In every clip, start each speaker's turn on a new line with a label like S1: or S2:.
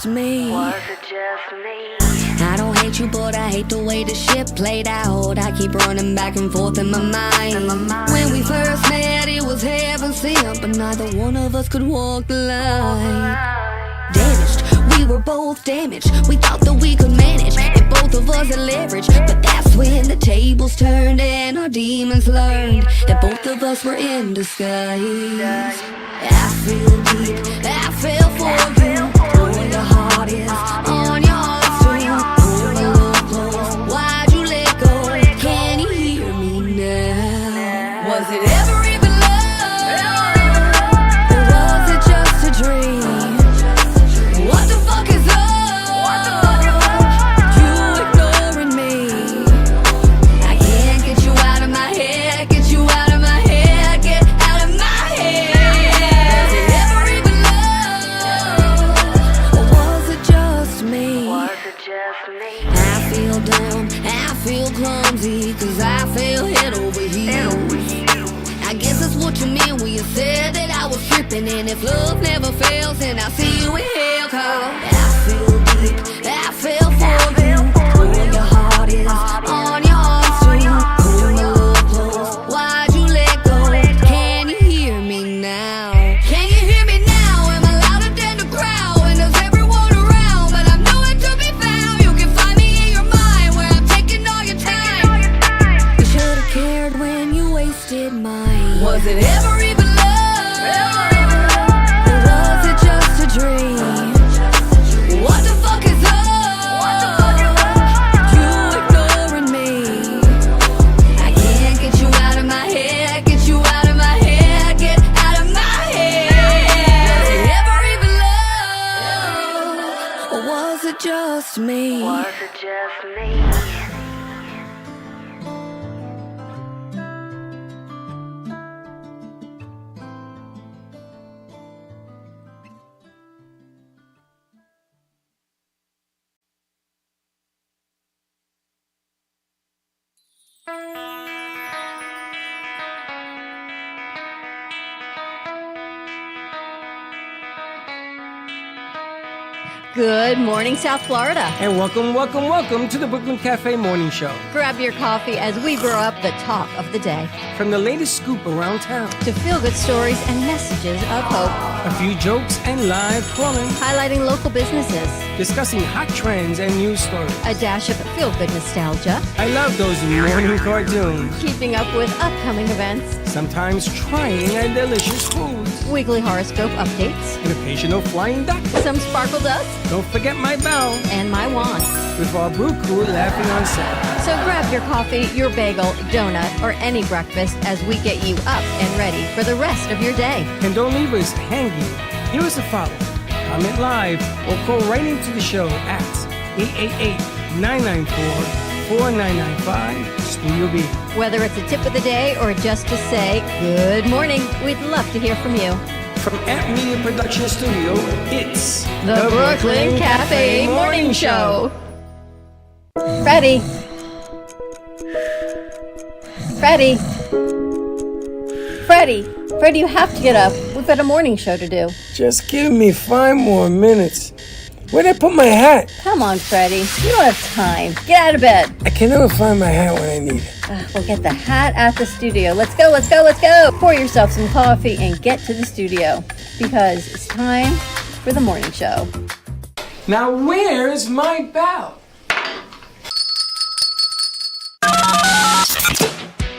S1: just me? I don't hate you, but I hate the way the shit played out. I keep running back and forth in my mind. When we first met, it was heaven sent, but neither one of us could walk the line. Damaged, we were both damaged. We thought that we could manage, and both of us had leverage. But that's when the tables turned and our demons learned that both of us were in disguise. I feel deep, I fell for you. Where your heart is, on your heart too. Hold a little close, why'd you let go? Can you hear me now? Was it ever even love? Or was it just a dream? What the fuck is up? You ignoring me. I can't get you out of my head, get you out of my head, get out of my head. Was it ever even love? Or was it just me? I feel dumb, I feel clumsy, cause I feel head over heels. I guess that's what you meant when you said that I was tripping. And if love never fails, then I'll see you in hell. Cause I feel deep, I fell for you. Where your heart is, on your heart too. Hold me a little close, why'd you let go? Can you hear me now? Can you hear me now? Am I louder than the crowd? And there's everyone around, but I'm nowhere to be found. You can find me in your mind, where I'm taking all your time. You should've cared when you wasted mine. Was it ever even love? Or was it just a dream? What the fuck is up? You ignoring me. I can't get you out of my head, get you out of my head, get out of my head. Was it ever even love? Or was it just me?
S2: Good morning, South Florida.
S3: And welcome to the Brooklyn Cafe Morning Show.
S2: Grab your coffee as we brew up the talk of the day.
S3: From the latest scoop around town,
S2: To feel-good stories and messages of hope.
S3: a few jokes and live calling,
S2: Highlighting local businesses.
S3: discussing hot trends and news stories.
S2: A dash of feel-good nostalgia.
S3: I love those morning cartoons.
S2: Keeping up with upcoming events.
S3: Sometimes trying a delicious foods.
S2: Weekly horoscope updates.
S3: An occasional flying duck.
S2: Some sparkle dust.
S3: Don't forget my bell.
S2: And my wand.
S3: With our Brew Crew laughing on set.
S2: So grab your coffee, your bagel, donut, or any breakfast as we get you up and ready for the rest of your day.
S3: And don't leave us hanging. Give us a follow. Comment live or call right into the show at 888-994-4995 Studio B.
S2: Whether it's a tip of the day or just to say good morning, we'd love to hear from you.
S3: From Ant Media Production Studio, it's
S2: The Brooklyn Cafe Morning Show. Freddie. Freddie, you have to get up. We've got a morning show to do.
S4: Just give me 5 more minutes. Where'd I put my hat?
S2: Come on, Freddie. You don't have time. Get out of bed.
S4: I can never find my hat when I need it.
S2: We'll get the hat at the studio. Let's go. Pour yourself some coffee and get to the studio because it's time for the morning show.
S3: Now where's my bell?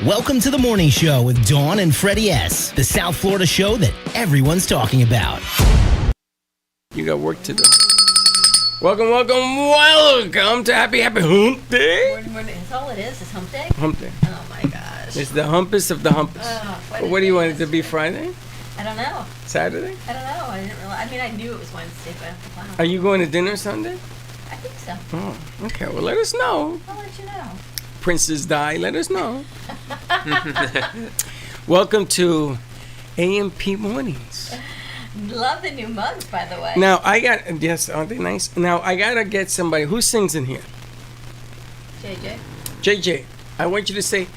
S5: Welcome to the morning show with Dawn and Freddie S., the South Florida show that everyone's talking about.
S3: You got work to do. Welcome to Happy Hump Day.
S2: That's all it is hump day?
S3: Hump Day.
S2: Oh my gosh.
S3: It's the humpest of the humpest. What do you want it to be, Friday?
S2: I don't know.
S3: Saturday?
S2: I don't know. I didn't realize. I mean, I knew it was Wednesday, but wow.
S3: Are you going to dinner Sunday?
S2: I think so.
S3: Oh, okay. Well, let us know.
S2: I'll let you know.
S3: Princess Di, let us know. Welcome to AMP Mornings.
S2: Love the new mugs, by the way.
S3: Now, yes, aren't they nice? Now, I got to get somebody. Who sings in here?
S2: JJ.
S3: JJ, I want you to say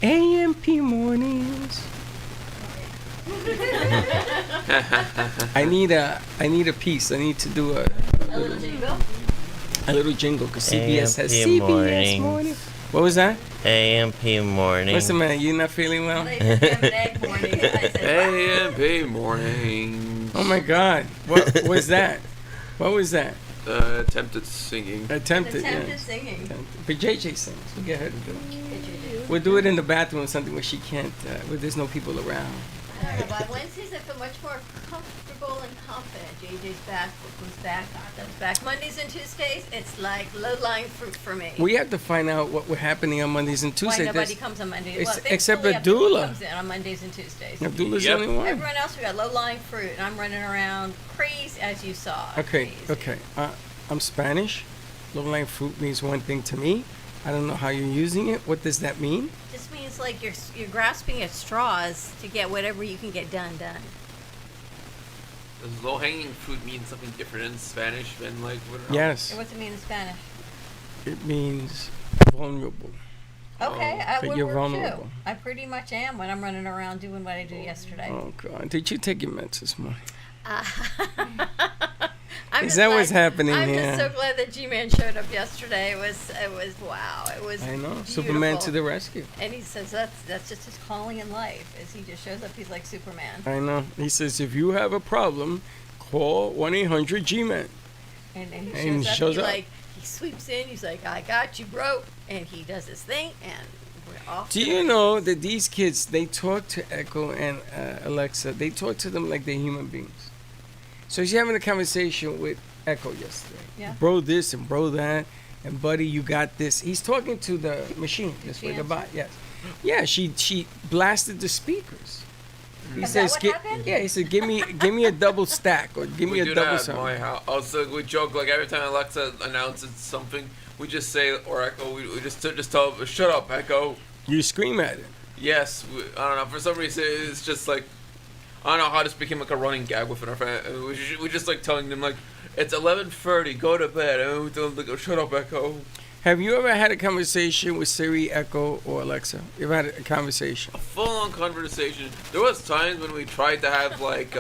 S3: AMP Mornings. I need a piece. I need to do
S2: A little jingle.
S4: A little jingle, because CBS has
S6: AMP
S4: CBS
S6: mornings.
S4: morning. What was that?
S6: AMP morning.
S4: Listen, man, you not feeling well?
S2: Egg morning. I said,
S7: AMP morning.
S4: Oh my God, what was that? What was that?
S7: Attempted singing.
S4: Attempted,
S2: attempted
S4: yeah.
S2: singing.
S4: But JJ sings. We'll get her to do it. We'll do it in the bathroom or something where she can't, where there's no people around.
S2: I don't know, by Wednesdays I feel much more comfortable and confident. JJ's back, was back, Arthur's back. Mondays and Tuesdays, it's like low-lying fruit for me.
S4: We have to find out what we're happening on Mondays and
S2: Why
S4: Tuesdays.
S2: nobody comes on Mondays?
S4: Ex-
S2: Well,
S4: except
S2: thankfully,
S4: Abdullah.
S2: comes in on Mondays and Tuesdays.
S4: Abdullah's
S7: Yep.
S4: the only one.
S2: Everyone else, we got low-lying fruit, and I'm running around crazy, as you saw.
S4: Okay,
S2: Crazy.
S4: okay. I'm Spanish. Low-lying fruit means one thing to me. I don't know how you're using it. What does that mean?
S2: Just means like you're grasping at straws to get whatever you can get done.
S7: Does low-hanging fruit mean something different in Spanish than like what?
S4: Yes,
S2: And what's it mean in Spanish?
S4: it means vulnerable.
S2: Okay, I
S4: that
S2: would
S4: you're
S2: work
S4: vulnerable.
S2: too. I pretty much am when I'm running around doing what I do yesterday.
S4: Oh God! Did you take your meds this morning?
S2: I'm
S4: Is
S2: just
S4: that what's
S2: glad-
S4: happening
S2: I'm
S4: here?
S2: just so glad that G-Man showed up yesterday. It was wow. It was
S4: I know.
S2: beautiful.
S4: Superman to the rescue.
S2: And he says that's just his calling in life. Is he just shows up? He's like Superman.
S4: I know. He says if you have a problem, call 1-800-G-Man.
S2: And he
S4: And
S2: shows
S4: shows
S2: up.
S4: up.
S2: He sweeps in. He's like, I got you, bro. And he does his thing, and we're off.
S4: Do
S2: to
S4: you
S2: the
S4: know
S2: races.
S4: that these kids, they talk to Echo and Alexa, they talk to them like they're human beings. So she's having a conversation with Echo yesterday.
S2: Yeah.
S4: Bro this and bro that, and buddy, you got this. He's talking to the machine, this way, the bot, yes. Yeah, she blasted the speakers. He
S2: Is that
S4: says,
S2: what happened?
S4: yeah, he said, give me a double stack, or give me
S7: We
S4: a
S7: do
S4: double
S7: that at
S4: something.
S7: my house. Also, we joke like every time Alexa announces something, we just say or Echo. We just tell her, shut up, Echo.
S4: You scream at it.
S7: Yes, I don't know. For some reason, it's just like I don't know how this became like a running gag with our friend. We just like telling them like it's 11:30, go to bed, and we tell them to go shut up, Echo.
S4: Have you ever had a conversation with Siri, Echo, or Alexa? You ever had a conversation?
S7: A full-on conversation. There was times when we tried to have like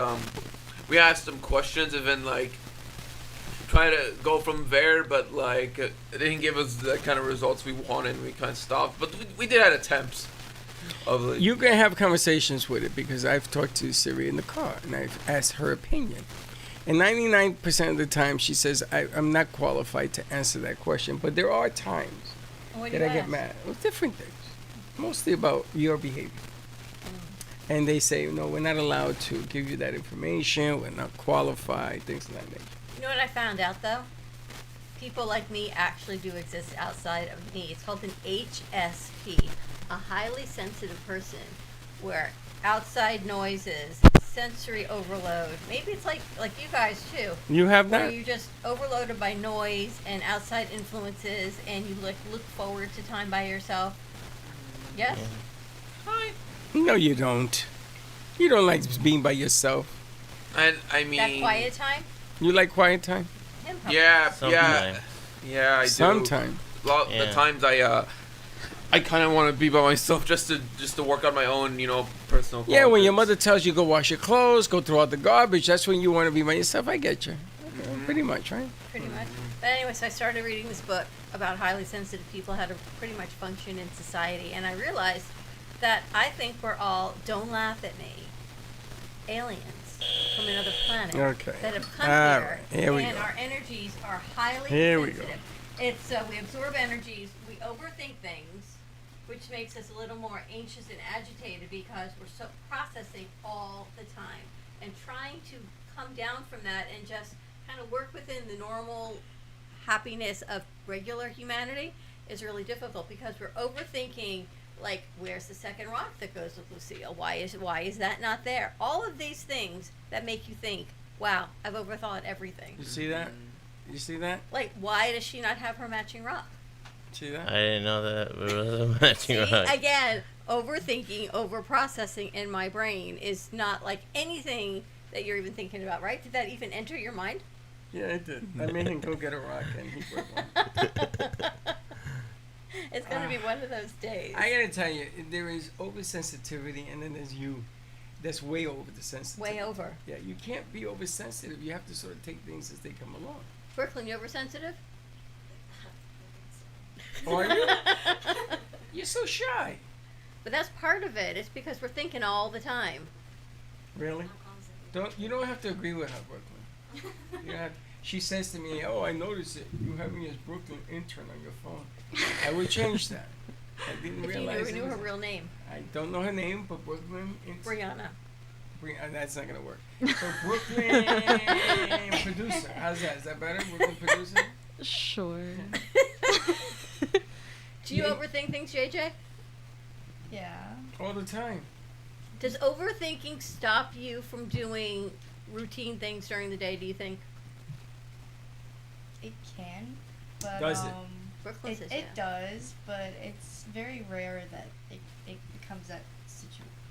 S7: we asked them questions and then like try to go from there, but like it didn't give us the kind of results we wanted. And we kind of stopped, but we did have attempts. Of like,
S4: You can have conversations with it because I've talked to Siri in the car and I've asked her opinion. And 99% of the time she says, I'm not qualified to answer that question. But there are times
S2: What do
S4: that
S2: you
S4: I get
S2: ask?
S4: mad. Well, different things. Mostly about your behavior. And they say, no, we're not allowed to give you that information. We're not qualified, things of that nature.
S2: You know what I found out though? People like me actually do exist outside of me. It's called an HSP, a highly sensitive person, where outside noises, sensory overload. Maybe it's like you guys too.
S4: You have
S2: Where
S4: that?
S2: you're just overloaded by noise and outside influences, and you look forward to time by yourself. Yes. Hi.
S4: No, you don't. You don't like being by yourself.
S7: and I mean,
S2: That quiet time.
S4: You like quiet time?
S2: Him probably.
S7: yeah,
S6: Sometimes.
S7: I do.
S4: Sometimes.
S7: The
S6: Yeah.
S7: times I kind of want to be by myself just to work on my own, personal.
S4: Yeah, when your
S7: qualities.
S4: mother tells you go wash your clothes, go throw out the garbage, that's when you want to be by yourself. I get you. Pretty much, right?
S2: Pretty much. But anyway, so I started reading this book about highly sensitive people, how to pretty much function in society, and I realized that I think we're all, don't laugh at me, aliens from another planet
S4: Okay.
S2: that have come
S4: All
S2: here,
S4: right. Here we
S2: and
S4: go.
S2: our energies are highly
S4: Here we
S2: sensitive. It's we absorb energies, we overthink things, which makes us a little more anxious and agitated because we're so processing all the time and trying to come down from that and just kind of work within the normal happiness of regular humanity is really difficult because we're overthinking, like, where's the second rock that goes with Lucille? Why is that not there? All of these things that make you think, wow, I've overthought everything.
S4: You see that? You see that?
S2: Like, why does she not have her matching rock?
S4: See that?
S6: I didn't know that it was a matching
S2: See,
S6: rock.
S2: again, overthinking, overprocessing in my brain is not like anything that you're even thinking about, right? Did that even enter your mind?
S4: Yeah, it did. I made him go get a rock and he broke one.
S2: It's going to be one of those days.
S4: I gotta tell you, there is oversensitivity and then there's you. That's way over the sensitivity.
S2: Way over.
S4: Yeah, you can't be oversensitive. You have to sort of take things as they come along.
S2: Brooklyn, you oversensitive?
S4: Are you? You're so shy.
S2: But that's part of it. It's because we're thinking all the time.
S4: Really? You don't have to agree with her, Brooklyn. You have, she says to me, "Oh, I noticed it. You have me as Brooklyn intern on your phone." I would change that. I didn't
S2: If
S4: realize.
S2: you knew her real name.
S4: I don't know her name, but Brooklyn.
S2: Brianna.
S4: That's not gonna work. So Brooklyn producer. How's that? Is that better? Brooklyn producer.
S8: Sure.
S2: Do you overthink things, JJ?
S9: Yeah.
S4: All the time.
S2: Does overthinking stop you from doing routine things during the day, do you think?
S9: It can, but
S4: Does it?
S2: Brooklyn says
S9: it
S2: yeah.
S9: does, but it's very rare that it becomes that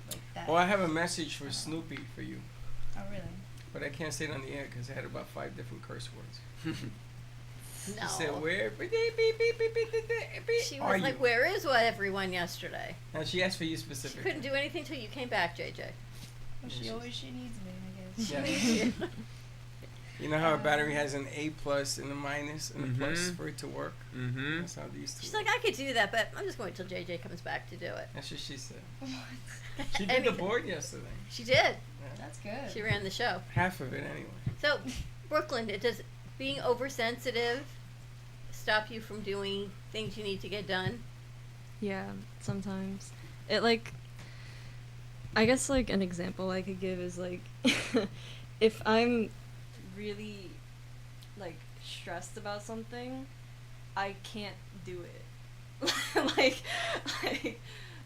S9: like that.
S4: Oh, I have a message for Snoopy for you,
S9: Oh, really?
S4: but I can't say it on the air because I had about 5 different curse words.
S2: No.
S4: She said, "Where
S2: She
S4: are
S2: was like,
S4: you?"
S2: where is everyone yesterday?
S4: Now she asked for you
S2: She
S4: specifically.
S2: couldn't do anything till you came back, JJ.
S9: Well, she needs me, I guess.
S4: Yeah. You know how a battery has an A plus and a minus and a plus for it to work?
S7: Mm-hmm.
S4: That's how these two
S2: She's
S4: work.
S2: like, I could do that, but I'm just going to wait till JJ comes back to do it.
S4: That's what she said.
S9: What?
S4: She did the board yesterday.
S2: She did.
S9: That's good.
S2: She ran the show.
S4: Half of it anyway.
S2: So, Brooklyn, does being oversensitive stop you from doing things you need to get done?
S8: Yeah, sometimes. It like, I guess like an example I could give is like, if I'm really like stressed about something, I can't do it.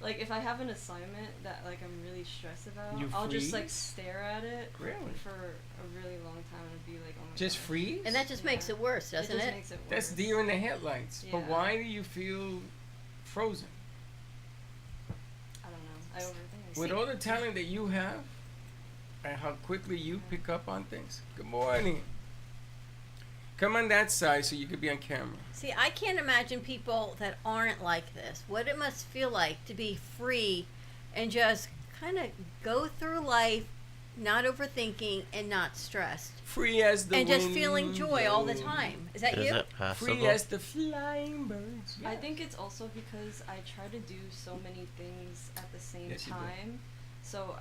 S8: like if I have an assignment that like I'm really stressed about,
S4: You
S8: I'll just
S4: freeze?
S8: like stare at it
S4: Really?
S8: for a really long time and be like, oh my
S4: Just
S8: gosh.
S4: freeze?
S2: And that just makes it worse, doesn't
S8: It just
S2: it?
S8: makes it worse.
S4: That's deer in the headlights. But
S8: Yeah.
S4: why do you feel frozen?
S8: I don't know. I overthink.
S4: With all the talent that you have and how quickly you pick up on things. Good morning. Come on that side so you could be on camera.
S2: See, I can't imagine people that aren't like this. What it must feel like to be free and just kind of go through life not overthinking and not stressed.
S4: Free as the
S2: And just
S4: wind
S2: feeling joy all the
S4: blows.
S2: time. Is that
S6: Is
S2: you?
S6: it possible?
S4: Free as the flying birds.
S8: I think it's also because I try to do so many things at the same
S4: Yes, you do.
S8: time. So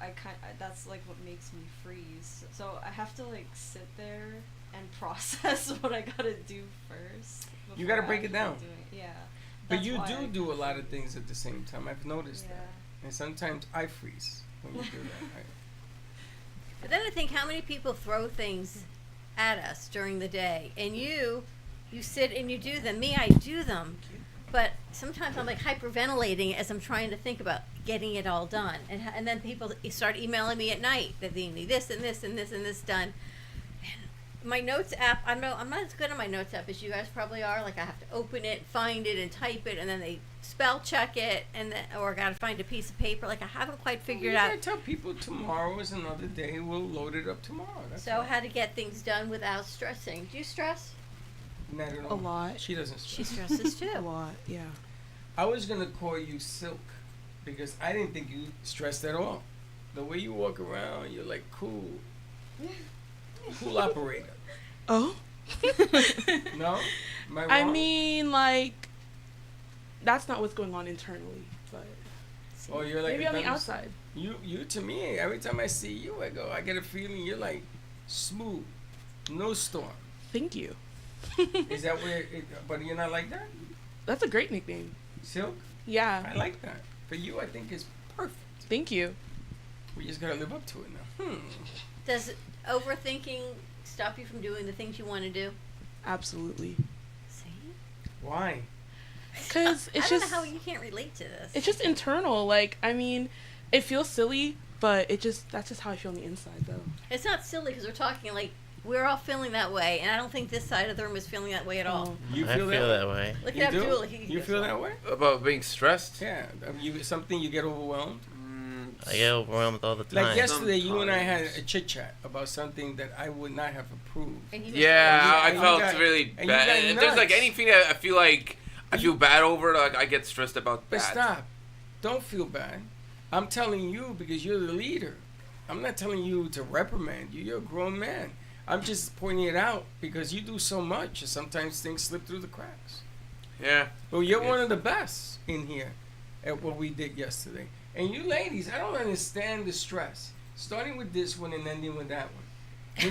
S8: that's like what makes me freeze. So I have to like sit there and process what I gotta do first.
S4: You gotta
S8: before
S4: break it
S8: actually
S4: down.
S8: doing it. Yeah.
S4: But
S8: That's
S4: you
S8: why I
S4: do a lot of
S8: freeze.
S4: things at the same time. I've noticed
S8: Yeah.
S4: that. And sometimes I freeze when you do that.
S2: But then I think how many people throw things at us during the day, and you sit and you do them. Me, I do them, but sometimes I'm like hyperventilating as I'm trying to think about getting it all done, and then people start emailing me at night that they need this and this and this and this done. And my notes app, I'm not as good on my notes app as you guys probably are. Like I have to open it, find it, and type it, and then they spell check it, and then, or I gotta find a piece of paper. Like I haven't quite figured out.
S4: I tell people tomorrow is another day. We'll load it up tomorrow. That's
S2: So
S4: all.
S2: how to get things done without stressing. Do you stress?
S4: Not at all.
S10: A lot.
S4: She doesn't
S2: She
S4: stress.
S2: stresses
S10: A
S2: too.
S10: lot, yeah.
S4: I was gonna call you Silk because I didn't think you stressed at all. The way you walk around, you're like cool operator.
S10: Oh?
S4: No? Am I wrong?
S10: I mean, like, that's not what's going on internally, but
S4: Oh, you're like
S10: maybe
S4: a
S10: on the
S4: dumb-
S10: outside.
S4: You to me, every time I see you, I get a feeling you're like smooth, no storm.
S10: Thank you.
S4: Is that where? But you're not like that,
S10: That's a great nickname.
S4: Silk.
S10: Yeah.
S4: I like that. For you, I think it's perfect.
S10: Thank you.
S4: We just gotta live up to it now.
S2: Does overthinking stop you from doing the things you want to do?
S10: Absolutely.
S2: See?
S4: Why?
S10: Because it's
S2: I don't
S10: just
S2: know how you can't relate to this.
S10: it's just internal. Like, I mean, it feels silly, but that's just how I feel on the inside, though.
S2: It's not silly because we're talking like we're all feeling that way, and I don't think this side of the room is feeling that way at all.
S4: You
S6: I feel that way.
S2: Look
S4: You
S2: at
S4: do?
S2: Abdul.
S4: You feel that way?
S7: About being stressed?
S4: Yeah. Something you get overwhelmed.
S6: I get overwhelmed all the time.
S4: Like yesterday, you and I had
S7: Sometimes.
S4: a chit chat about something that I would not have approved.
S2: And he was
S7: Yeah, I
S4: you
S7: felt
S4: got-
S7: really
S4: and you
S7: bad.
S4: got
S7: If there's like
S4: nuts.
S7: anything that I feel like I feel bad over, like I get stressed about
S4: But
S7: that.
S4: stop. Don't feel bad. I'm telling you because you're the leader. I'm not telling you to reprimand you. You're a grown man. I'm just pointing it out because you do so much, and sometimes things slip through the cracks.
S7: Yeah.
S4: Well, you're one of the best in here at what we did yesterday. And you ladies, I don't understand the stress. Starting with this one and ending with that one.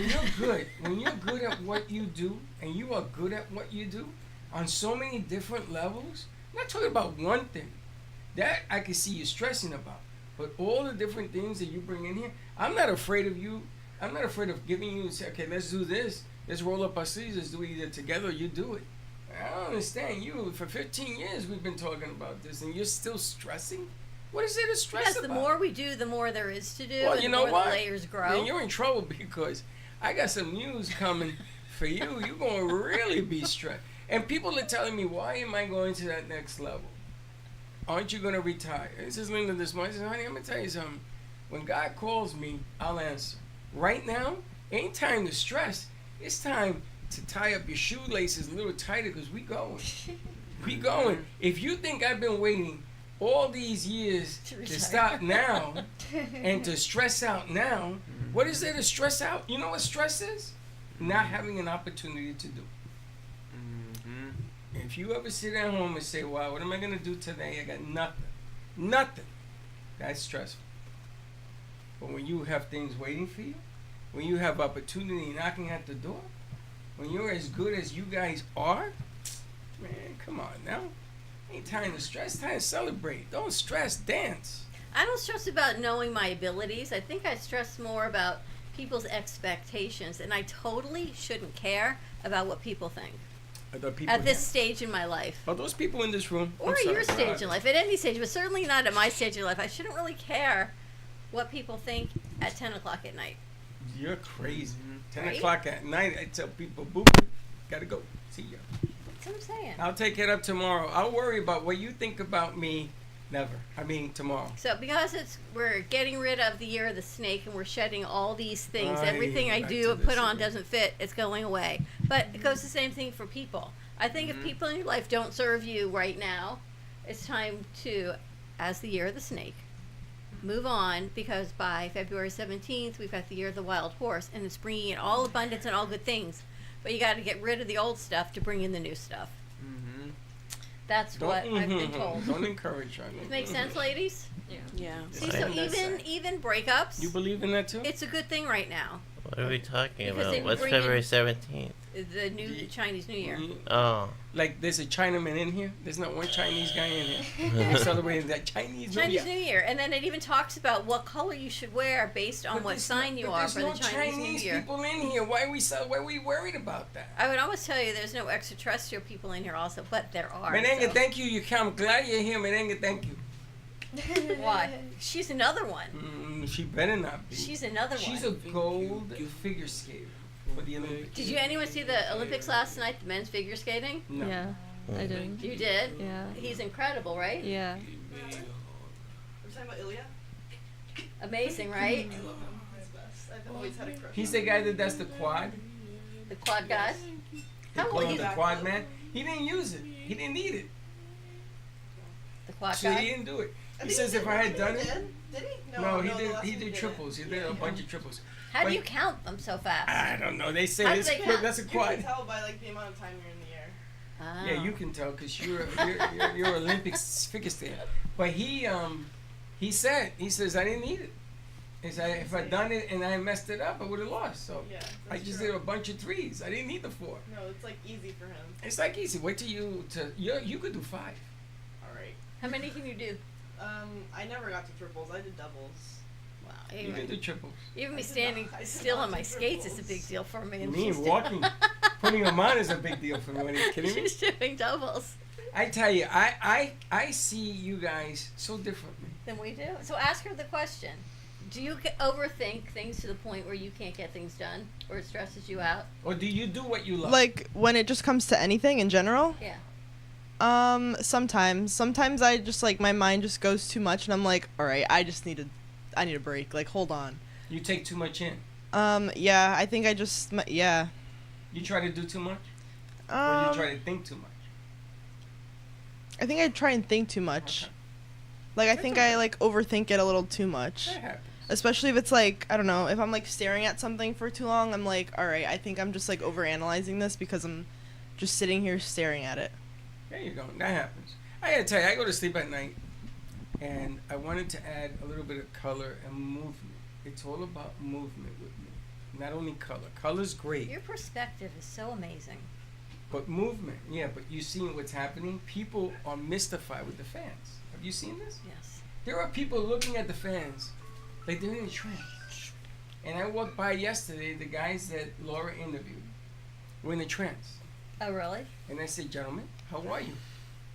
S4: When you're good at what you do, and you are good at what you do, on so many different levels, I'm not talking about one thing. That I can see you stressing about. But all the different things that you bring in here, I'm not afraid of you. I'm not afraid of giving you and say, okay, let's do this. Let's roll up our sleeves. Let's do it either together or you do it. I don't understand you. For 15 years we've been talking about this, and you're still stressing? What is there to stress
S2: Because
S4: about?
S2: the more we do, the more there is to do,
S4: Well,
S2: and
S4: you
S2: the
S4: know
S2: more
S4: what?
S2: the layers grow.
S4: Man, you're in trouble because I got some news coming for you. You're going to really be stressed. And people are telling me, why am I going to that next level? Aren't you going to retire? This is Linda this morning. I said, honey, I'm going to tell you something. When God calls me, I'll answer. Right now, ain't time to stress. It's time to tie up your shoelaces a little tighter because we going. We going. If you think I've been waiting all these years to stop now and to stress out now, what is there to stress out? You know what stress is? Not having an opportunity to do. If you ever sit at home and say, wow, what am I going to do today? I got nothing. Nothing. That's stressful. But when you have things waiting for you, when you have opportunity knocking at the door, when you're as good as you guys are, man, come on now. Ain't time to stress, time to celebrate. Don't stress, dance.
S2: I don't stress about knowing my abilities. I think I stress more about people's expectations, and I totally shouldn't care about what people think at this stage in my life.
S4: Are those people in this room?
S2: Or at your stage in life, at any stage, but certainly not at my stage in life. I shouldn't really care what people think at 10 o'clock at night.
S4: You're crazy. 10
S2: Right?
S4: o'clock at night, I tell people, boo, gotta go. See ya.
S2: That's what I'm saying.
S4: I'll take it up tomorrow. I'll worry about what you think about me. Never. I mean, tomorrow.
S2: So because we're getting rid of the year of the snake and we're shedding all these things,
S4: Oh,
S2: everything
S4: yeah,
S2: I
S4: back
S2: do
S4: to
S2: and put
S4: this
S2: on
S4: again.
S2: doesn't fit, it's going away. But it goes the same thing for people. I think if people in your life don't serve you right now, it's time to, as the year of the snake, move on, because by February 17th, we've got the year of the wild horse, and it's bringing in all abundance and all good things. But you got to get rid of the old stuff to bring in the new stuff. That's what I've been told.
S4: Don't encourage her.
S2: Does it make sense, ladies?
S10: Yeah.
S2: See, so even breakups,
S4: You believe in that too?
S2: it's a good thing right now.
S6: What are we talking
S2: Because they
S6: about? What's
S2: bring in-
S6: February 17th?
S2: The new Chinese New Year.
S6: Oh.
S4: Like, there's a Chinaman in here. There's not one Chinese guy in here. We're celebrating that Chinese New
S2: Chinese
S4: Year.
S2: New Year, and then it even talks about what color you should wear based on
S4: But
S2: what
S4: there's
S2: sign
S4: no-
S2: you
S4: but
S2: are for the
S4: there's no
S2: Chinese New Year.
S4: people in here. Why are we worried about that?
S2: I would almost tell you there's no extraterrestrial people in here also, but there are.
S4: Merengue,
S2: so.
S4: thank you. I'm glad you're here. Merengue, thank you.
S2: Why? She's another one.
S4: She better not be.
S2: She's another
S4: She's
S2: one.
S4: a gold figure skater for the Olympics.
S2: Did you anyone see the Olympics last night, the men's figure skating?
S4: No.
S8: Yeah, I did.
S2: You did?
S8: Yeah.
S2: He's incredible, right?
S8: Yeah.
S10: We're talking about Ilya?
S2: Amazing, right?
S10: I love him. He's best. I've always had a crush.
S4: He's the guy that does the quad.
S2: The quad guy. How
S4: Call
S2: old
S4: him
S2: is
S4: the quad man. He didn't use it. He didn't need it.
S2: the quad
S4: So he
S2: guy?
S4: didn't do it.
S10: I
S4: He
S10: think
S4: says if I had done it.
S10: Did he?
S4: No,
S10: the
S4: he
S10: last
S4: did.
S10: one
S4: He did
S10: didn't.
S4: triples. He did a bunch of triples.
S2: How do
S4: But-
S2: you count them so fast?
S4: I don't know. They say
S2: How do
S4: this.
S2: they count?
S4: That's a
S10: You
S4: quad.
S10: can tell by like the amount of time you're in the air.
S2: Oh.
S4: Yeah, you can tell because you're Olympics figure skater. But he says I didn't need it. He said if I'd done it and I messed it up, I would have lost. So
S10: Yeah.
S4: I
S10: that's
S4: just
S10: true.
S4: did a bunch of threes. I didn't need the four.
S10: No, it's like easy for him.
S4: It's like easy. Wait till you could do 5.
S10: All right.
S2: How many can you do?
S10: I never got to triples. I did doubles.
S2: Wow.
S4: You can do triples.
S2: Even me
S10: I did
S2: standing
S10: not- I did
S2: still
S10: not
S2: on my
S10: do
S2: skates is a
S10: triples.
S2: big deal for me.
S4: You
S2: and
S4: mean
S2: she's
S4: walking, putting them on is a big deal for me. Are you kidding me?
S2: She's doing doubles.
S4: I tell you, I see you guys so differently.
S2: Than we do. So ask her the question. Do you overthink things to the point where you can't get things done, or it stresses you out?
S4: Or do you do what you love?
S11: Like when it just comes to anything in general?
S2: Yeah.
S11: Sometimes I just like my mind just goes too much and I'm like, all right, I need a break. Like, hold on.
S4: You take too much in.
S11: Yeah, I think I just yeah.
S4: You try to do too much? Or you try to think too much?
S11: I think I try and think too much.
S4: Okay.
S11: Like I think I like overthink it a little too much.
S4: That happens.
S11: Especially if it's like, I don't know, if I'm like staring at something for too long, I'm like, all right, I think I'm just like overanalyzing this because I'm just sitting here staring at it.
S4: There you go. That happens. I gotta tell you, I go to sleep at night, and I wanted to add a little bit of color and movement. It's all about movement with me, not only color. Color's great.
S2: Your perspective is so amazing.
S4: But movement, yeah, but you seen what's happening? People are mystified with the fans. Have you seen this?
S2: Yes.
S4: There are people looking at the fans like they're in a trance. And I walked by yesterday, the guys that Laura interviewed were in a trance.
S2: Oh, really?
S4: And I said, gentlemen, how are you?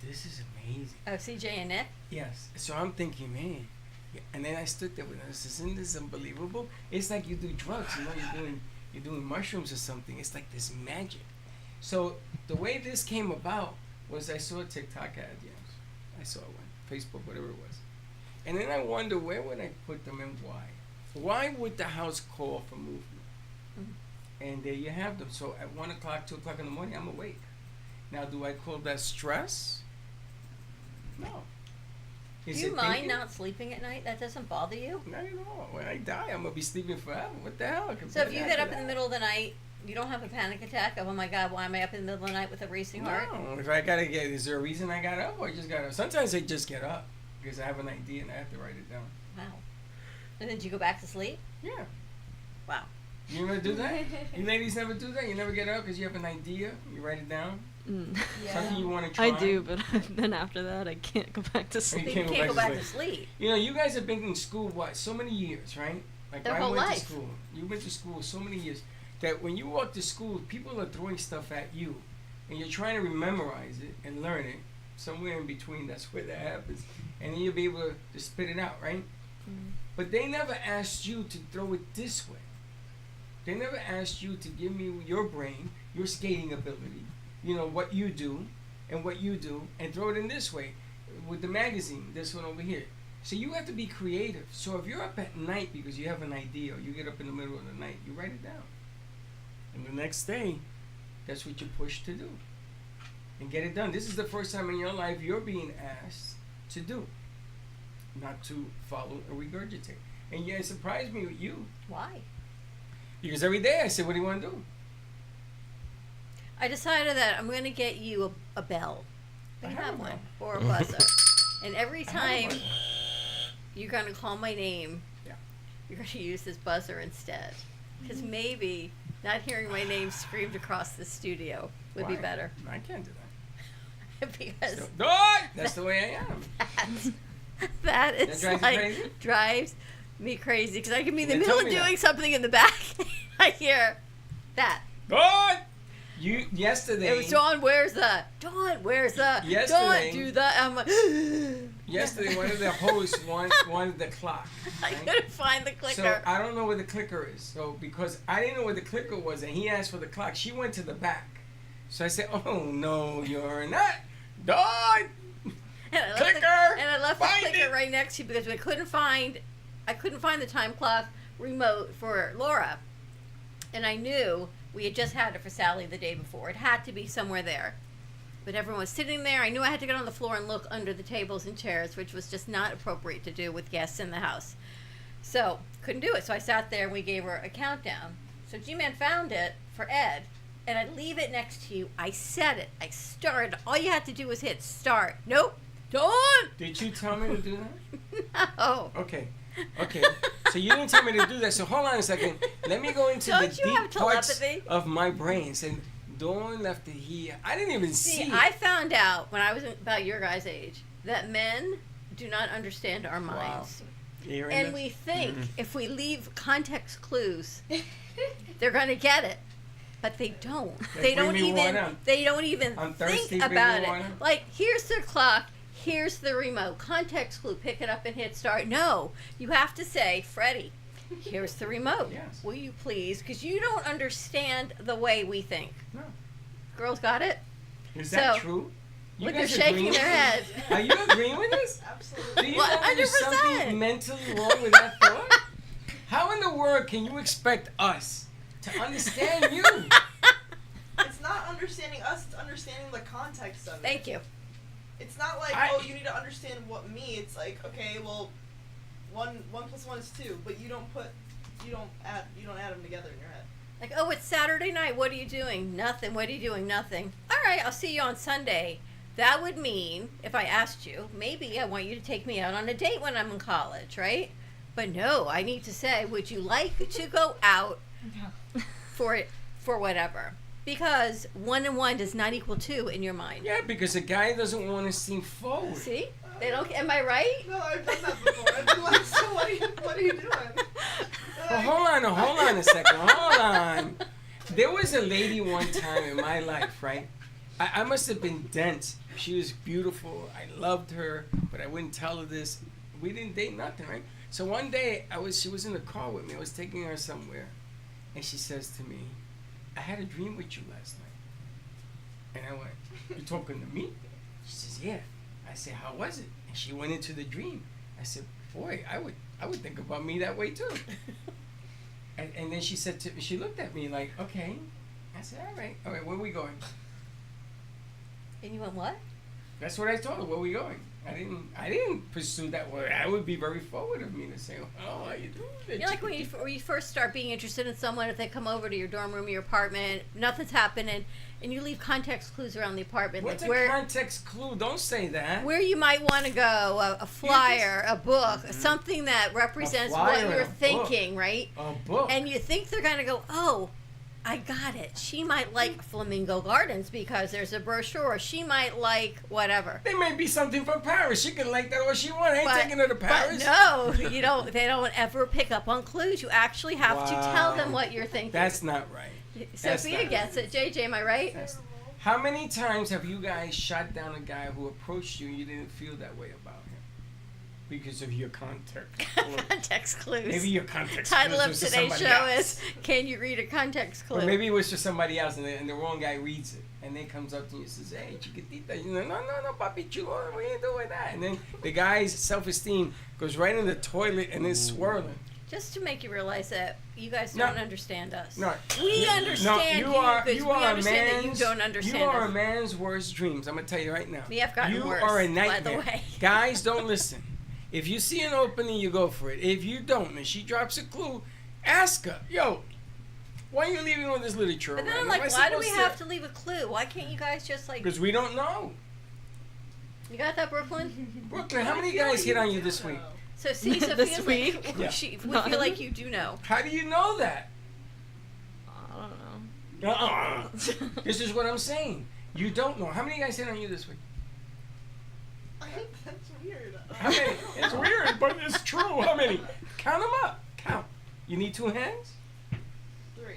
S4: This is amazing.
S2: Oh, CJ and Nick?
S4: Yes. So I'm thinking, man. Yeah. And then I stood there with them. I said, isn't this unbelievable? It's like you do drugs, you know, you're doing mushrooms or something. It's like this magic. So the way this came about was I saw a TikTok ad, yes. I saw one, Facebook, whatever it was. And then I wonder, where would I put them and why? Why would the house call for movement? Mm-hmm. And there you have them. So at 1 o'clock, 2 o'clock in the morning, I'm awake. Now, do I call that stress? No.
S2: Do you mind not sleeping at night? That doesn't bother you?
S4: Not at all. When I die, I'm going to be sleeping forever. What the hell?
S2: So if you get up in the middle of the night, you don't have a panic attack of, oh my God, why am I up in the middle of the night with a racing heart?
S4: No. If I got to get, is there a reason I got up or I just got up? Sometimes I just get up because I have an idea and I have to write it down.
S2: Wow. And then did you go back to sleep?
S4: Yeah.
S2: Wow.
S4: You never do that? You ladies never do that? You never get up because you have an idea? You write it down?
S8: Yeah.
S4: Something you want to try?
S8: I do, but then after that, I can't go back to sleep.
S4: You can't go back to sleep. You know, you guys have been in school, what, so many years, right? Like
S2: Their
S4: I
S2: whole
S4: went
S2: life.
S4: to school. You went to school so many years that when you walk to school, people are throwing stuff at you, and you're trying to memorize it and learn it. Somewhere in between, that's where that happens. And then you'll be able to spit it out, right? Mm. But they never asked you to throw it this way. They never asked you to give me your brain, your skating ability, you know, what you do and what you do, and throw it in this way with the magazine, this one over here. So you have to be creative. So if you're up at night because you have an idea, or you get up in the middle of the night, you write it down. And the next day, that's what you're pushed to do. And get it done. This is the first time in your life you're being asked to do, not to follow or regurgitate. And yeah, it surprised me with you.
S2: Why?
S4: Because every day I said, what do you want to do?
S2: I decided that I'm going to get you a bell. We have one. Or a buzzer. And every time you're going to call my name, you're going to use this buzzer instead. Because maybe not hearing my name screamed across the studio would be better.
S4: I can't do that.
S2: Because
S4: that's the way I am.
S2: That is
S4: drives
S2: like
S4: you crazy?
S2: Drives me crazy because I can be in the middle of doing something in the back. I hear that.
S4: Dawn! Yesterday.
S2: It was Dawn. Where's the Dawn? Where's the
S4: yesterday,
S2: Dawn? Do the. I'm like.
S4: Yesterday, one of the hosts wanted the clock. Right?
S2: I couldn't find the clicker.
S4: So I don't know where the clicker is. So because I didn't know where the clicker was, and he asked for the clock, she went to the back. So I said, "Oh no, you're not Dawn." Clicker.
S2: And I left the clicker right next to you because I couldn't find the time clock remote for Laura, and I knew we had just had it for Sally the day before. It had to be somewhere there, but everyone was sitting there. I knew I had to get on the floor and look under the tables and chairs, which was just not appropriate to do with guests in the house. So couldn't do it. So I sat there and we gave her a countdown. So G-Man found it for Ed. And I leave it next to you. I set it. I started. All you had to do was hit start. Nope. Dawn!
S4: Did you tell me to do that?
S2: No.
S4: Okay. So you didn't tell me to do that. So hold on a second. Let me go into the deep parts of my brain. And Dawn left it here. I didn't even see it.
S2: I found out when I was about your guys' age that men do not understand our minds.
S4: Wow.
S2: And we think if we leave context clues, they're going to get it. But they don't. They don't even think about it. Like, here's the clock, here's the remote. Context clue, pick it up and hit start. No, you have to say, Freddie, here's the remote.
S4: Yes.
S2: Will you please? Because you don't understand the way we think.
S4: No.
S2: Girls got it?
S4: Is that true?
S2: Look, they're shaking their head.
S4: Are you agreeing with this?
S9: Absolutely.
S4: Do you know there's something mentally wrong with that thought? How in the world can you expect us to understand you?
S11: It's not understanding us, it's understanding the context of it.
S2: Thank you.
S11: It's not like, you need to understand what me. It's like, okay, well, 1 + 1 is 2, but you don't add them together in your head.
S2: Like, oh, it's Saturday night. What are you doing? Nothing. What are you doing? Nothing. All right, I'll see you on Sunday. That would mean, if I asked you, maybe I want you to take me out on a date when I'm in college, right? But no, I need to say, would you like to go out for whatever? Because 1 and 1 does not equal 2 in your mind.
S4: Yeah, because a guy doesn't want to seem forward.
S2: See? They don't. Am I right?
S11: No, I've done that before. I've been like, so what are you doing?
S4: Well, hold on a second. Hold on. There was a lady one time in my life, right? I must have been dense. She was beautiful. I loved her, but I wouldn't tell her this. We didn't date nothing, right? So one day, she was in the car with me. I was taking her somewhere. And she says to me, I had a dream with you last night. And I went, you talking to me? She says, yeah. I said, how was it? And she went into the dream. I said, boy, I would think about me that way too. and then she said to me, she looked at me like, okay. I said, all right, where are we going?
S2: And you went, what?
S4: That's what I told her. Where are we going? I didn't pursue that word. I would be very forward of me to say, oh, how you doing?
S2: You're like when you first start being interested in someone, if they come over to your dorm room, your apartment, nothing's happening, and you leave context clues around the apartment.
S4: What's
S2: like
S4: a context clue? Don't say that.
S2: Where you might want to go, a flyer, a book, something that represents what you're thinking, right?
S4: A book.
S2: And you think they're going to go, oh, I got it. She might like Flamingo Gardens because there's a brochure. She might like whatever.
S4: There may be something from Paris. She can like that all she wants. I ain't taking her to Paris.
S2: But no, you don't. They don't ever pick up on clues. You actually have to tell them what you're thinking.
S4: That's not right.
S2: Sophia gets it. JJ, am I right?
S4: How many times have you guys shot down a guy who approached you and you didn't feel that way about him? Because of your context clues.
S2: Context clues.
S4: Maybe your context
S2: Title
S4: clues
S2: of today's show is, Can You Read a Context Clue?
S4: Or maybe it was just somebody else and the wrong guy reads it. And then comes up to you and says, hey, chiquitita. You know, no, papi chulo, we ain't doing that. And then the guy's self-esteem goes right in the toilet and is swirling.
S2: Just to make you realize that you guys don't understand us.
S4: No.
S2: We understand because we understand that you don't understand us.
S4: You are a man's worst dreams. I'm going to tell you right now.
S2: We have gotten worse,
S4: You are a nightmare.
S2: by the way.
S4: Guys, don't listen. If you see an opening, you go for it. If you don't, and she drops a clue, ask her, yo, why are you leaving all this literature
S2: But then
S4: around?
S2: I'm like, why do we have to leave a clue? Why can't you guys just like...
S4: Because we don't know.
S2: You got that, Brooklyn?
S4: Brooklyn, how many guys hit on you this week?
S2: So see, Sophia's
S8: week?
S2: like,
S4: Yeah.
S2: we feel like you do know.
S4: How do you know that?
S8: I don't know.
S4: This is what I'm saying. You don't know. How many guys hit on you this week?
S11: That's weird.
S4: How many? It's weird, but it's true. How many? Count them up. Count. You need 2 hands?
S11: 3.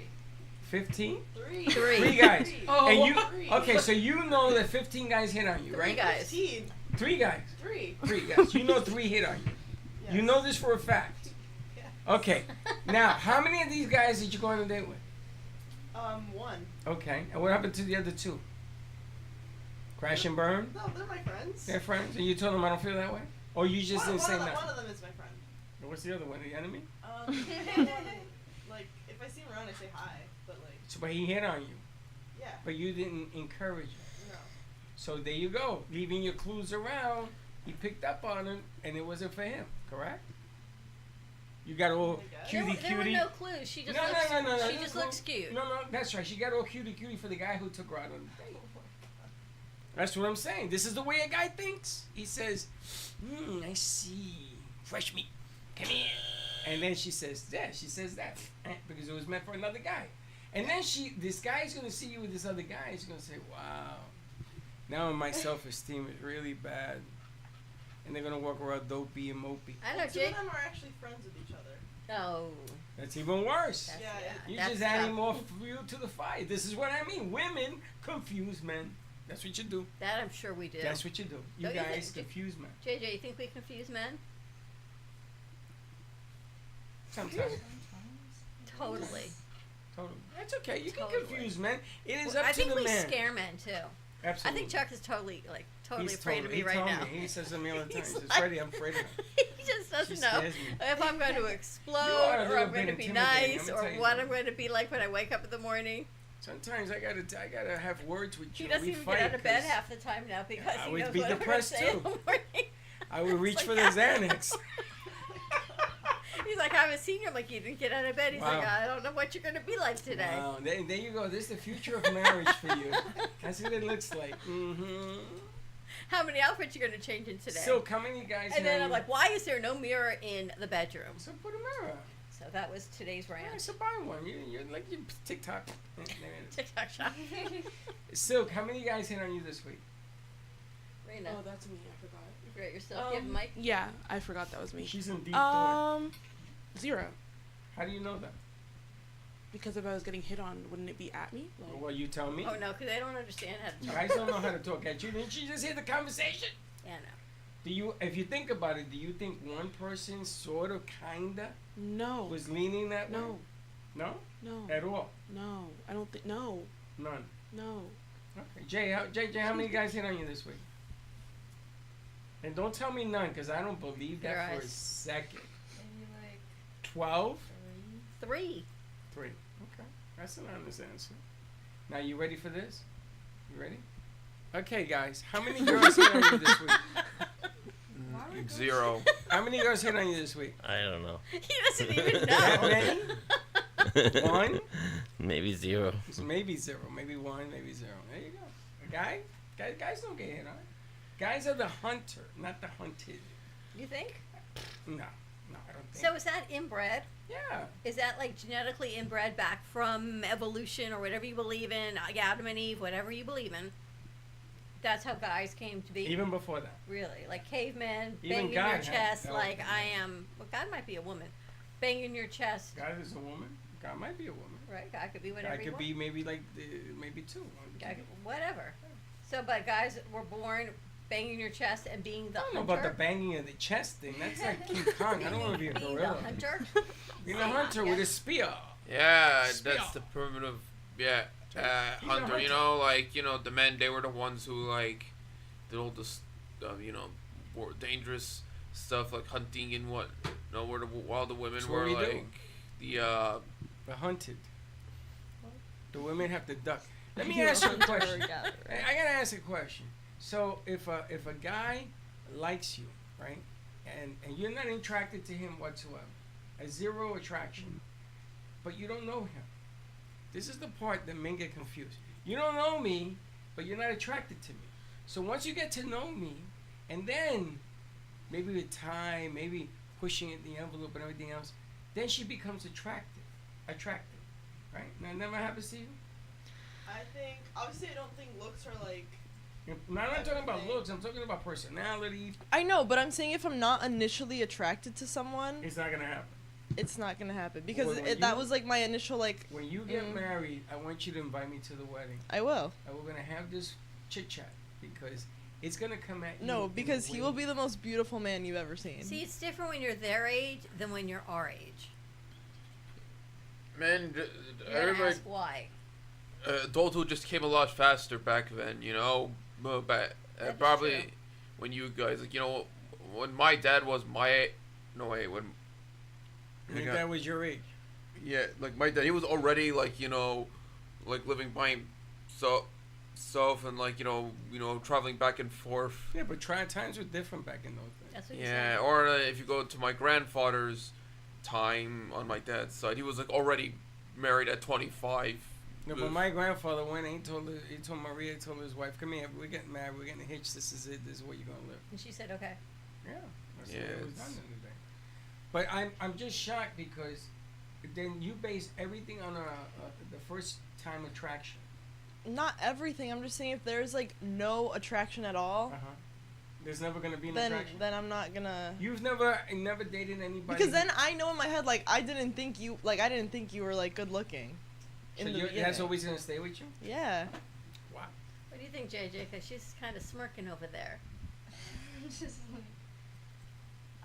S4: 15?
S11: 3.
S4: 3 guys.
S11: Oh,
S4: And you
S11: 3.
S4: okay? So you know that 15 guys hit on you, right?
S2: 3 guys.
S11: 15.
S4: 3 guys.
S11: 3.
S4: 3 guys. You know 3 hit on you.
S11: Yes.
S4: You know this for a fact.
S11: Yeah.
S4: Okay. Now, how many of these guys did you go on a date with?
S11: 1.
S4: Okay. And what happened to the other 2? Crash and burn?
S11: No, they're my friends.
S4: They're friends, and you told them I don't feel that way? Or you just didn't say nothing?
S11: One of them is my friend.
S4: And what's the other one? The enemy?
S11: Like, if I see him around, I say hi, but like...
S4: So, but he hit on you.
S11: Yeah.
S4: But you didn't encourage him.
S11: No.
S4: So there you go. Leaving your clues around, he picked up on it, and it wasn't for him, correct? You got all cutie.
S2: There were no clues. She just she just looks cute.
S4: No, that's right. She got all cutie for the guy who took her out on the date. That's what I'm saying. This is the way a guy thinks. He says, I see. Fresh meat. Come here. And then she says, that, because it was meant for another guy. And then this guy's going to see you with this other guy. He's going to say, wow, now my self-esteem is really bad. And they're going to walk around dopey and mopey.
S2: I know,
S11: 2 of them are actually friends with each other.
S2: Oh.
S4: That's even worse. You're
S2: that's
S4: just adding more fuel to the fire. This is what I mean. Women confuse men. That's what you do.
S2: That I'm sure we do.
S4: That's what you do. You
S2: Don't you
S4: guys
S2: think-
S4: confuse men.
S2: JJ, you think we confuse men?
S4: Sometimes.
S2: Totally.
S4: That's okay. You can
S2: Totally.
S4: confuse men. It is
S2: Well,
S4: up
S2: I
S4: to
S2: think
S4: the
S2: we
S4: man.
S2: scare men too.
S4: Absolutely.
S2: I think Chuck is totally
S4: He's
S2: afraid of me
S4: he
S2: right
S4: told
S2: now.
S4: Me. He says to me all the time. He
S2: He's
S4: says,
S2: like-
S4: Freddie, I'm afraid of him.
S2: He just doesn't
S4: She
S2: know
S4: scares me.
S2: if I'm going to
S4: You
S2: explode
S4: are a
S2: or
S4: little
S2: I'm going to
S4: bit
S2: be
S4: intimidating,
S2: nice
S4: I'm
S2: or
S4: gonna tell you
S2: what
S4: that.
S2: I'm going to be like when I wake up in the morning.
S4: Sometimes I gotta have words with you.
S2: He doesn't
S4: we
S2: even
S4: fight
S2: get out of bed
S4: 'cause
S2: half the time now because
S4: I
S2: he
S4: would
S2: knows
S4: be
S2: what I'm gonna
S4: depressed
S2: say in
S4: too.
S2: the morning.
S4: I would reach
S2: like
S4: for the
S2: that.
S4: Xanax.
S2: He's like, I haven't seen you. I'm like, you didn't get out of bed. He's
S4: Wow.
S2: like, I don't know what you're going to be like today.
S4: Wow, there you go. This is the future of marriage for you. That's what it looks like. Mm-hmm.
S2: How many outfits you going to change in today?
S4: So, how many guys?
S2: And then I'm like, why is there no mirror in the bedroom?
S4: So put a mirror.
S2: So that was today's rant.
S4: Yeah, so buy one. You're like you TikTok.
S2: TikTok shop.
S4: Silk, how many guys hit on you this week?
S2: Rena.
S10: Oh, that's me. I forgot.
S2: You forgot yourself. You have a mic?
S10: Yeah, I forgot that was me.
S4: She's in deep thought.
S10: 0.
S4: How do you know that?
S10: Because if I was getting hit on, wouldn't it be at me? Like,
S4: Well, you tell me.
S2: Oh, no, because they don't understand how to talk.
S4: Guys don't know how to talk at you. Didn't she just hear the conversation?
S2: Yeah, no.
S4: Do you, if you think about it, do you think one person sort of, kinda
S10: no.
S4: was leaning that way?
S10: No.
S4: No?
S10: No.
S4: At all?
S10: No. I don't think. No.
S4: None.
S10: No.
S4: Okay. Jay, how many guys hit on you this week? And don't tell me none, because I don't believe that for a second.
S9: Maybe like
S4: 12?
S2: 3.
S4: 3. Okay. That's an honest answer. Now, you ready for this? You ready? Okay, guys. How many girls hit on you this week?
S7: 0.
S4: How many girls hit on you this week?
S6: I don't know.
S2: He doesn't even know.
S4: That many? 1?
S6: Maybe 0.
S4: So maybe 0. Maybe 1. Maybe 0. There you go. Guys don't get hit on. Guys are the hunter, not the hunted.
S2: You think?
S4: No, I don't think.
S2: So is that inbred?
S4: Yeah.
S2: Is that like genetically inbred back from evolution or whatever you believe in, Adam and Eve, whatever you believe in? That's how guys came to be?
S4: Even before that.
S2: Really? Like cavemen,
S4: Even
S2: banging
S4: God
S2: your
S4: had
S2: chest
S4: that.
S2: like I am, well, God might be a woman. Banging your chest.
S4: God is a woman. God might be a woman.
S2: Right, God could be whatever
S4: God
S2: you
S4: could
S2: want.
S4: be maybe like, maybe 2.
S2: God could, whatever. So, but guys were born banging your chest and being the
S4: I don't know
S2: hunter.
S4: about the banging of the chest thing. That's like King Kong. I don't want to be a
S2: Being
S4: gorilla.
S2: the hunter.
S4: Being a hunter with a spear.
S7: Yeah,
S4: Spear.
S7: that's the primitive, hunter.
S4: hunter.
S7: You know, like, the men, they were the ones who, like, did all this, more dangerous stuff, like hunting and what, while the women
S4: That's
S7: were,
S4: what we
S7: like,
S4: The hunted. The women have to duck. Let me ask you a question. I gotta ask a question. So if a guy likes you, right, and you're not attracted to him whatsoever, a 0 attraction, but you don't know him. This is the part that men get confused. You don't know me, but you're not attracted to me. So once you get to know me, and then maybe with time, maybe pushing it the envelope and everything else, then she becomes attractive, right? Now, never happens to you?
S11: I think, obviously, I don't think looks are like.
S4: Now, I'm not talking about looks. I'm talking about personality.
S11: I know, but I'm saying if I'm not initially attracted to someone,
S4: It's not gonna happen.
S11: it's not gonna happen because
S4: When
S11: that
S4: you-
S11: was like my initial like.
S4: When you get married, I want you to invite me to the wedding,
S11: I will.
S4: and we're gonna have this chit chat because it's gonna come at you.
S11: No,
S4: in a
S11: because he
S4: way-
S11: will be the most beautiful man you've ever seen.
S2: See, it's different when you're their age than when you're our age.
S7: men,
S2: You're gonna
S7: everybody,
S2: ask why.
S7: adulthood just came a lot faster back then, but
S2: That is
S7: probably
S2: true.
S7: when you guys, like, when my dad was my, no wait, when,
S4: Your dad was your age.
S7: yeah, like my dad, he was already like, like living by himself and like, traveling back and forth.
S4: Yeah, but times were different back in those days.
S2: That's what you
S7: Yeah,
S2: said.
S7: or if you go to my grandfather's time on my dad's side, he was like already married at 25.
S4: No, but my grandfather went and he told Maria, told his wife, "Come here, we're getting married, we're getting hitched. This is it. This is where you're gonna live."
S2: And she said, okay.
S4: Yeah, that's
S7: Yeah,
S4: what it was
S7: it's-
S4: done in the day. But I'm just shocked because then you base everything on the first time attraction.
S11: Not everything. I'm just saying if there's like no attraction at all,
S4: There's never gonna be an
S11: then
S4: attraction.
S11: I'm not gonna.
S4: You've never dated anybody.
S11: Because then I know in my head like I didn't think you were like good looking.
S4: So
S11: In the
S4: that's
S11: beginning.
S4: always gonna stay with you.
S11: Yeah.
S4: Wow.
S2: What do you think, JJ? Because she's kind of smirking over there.
S9: Just like,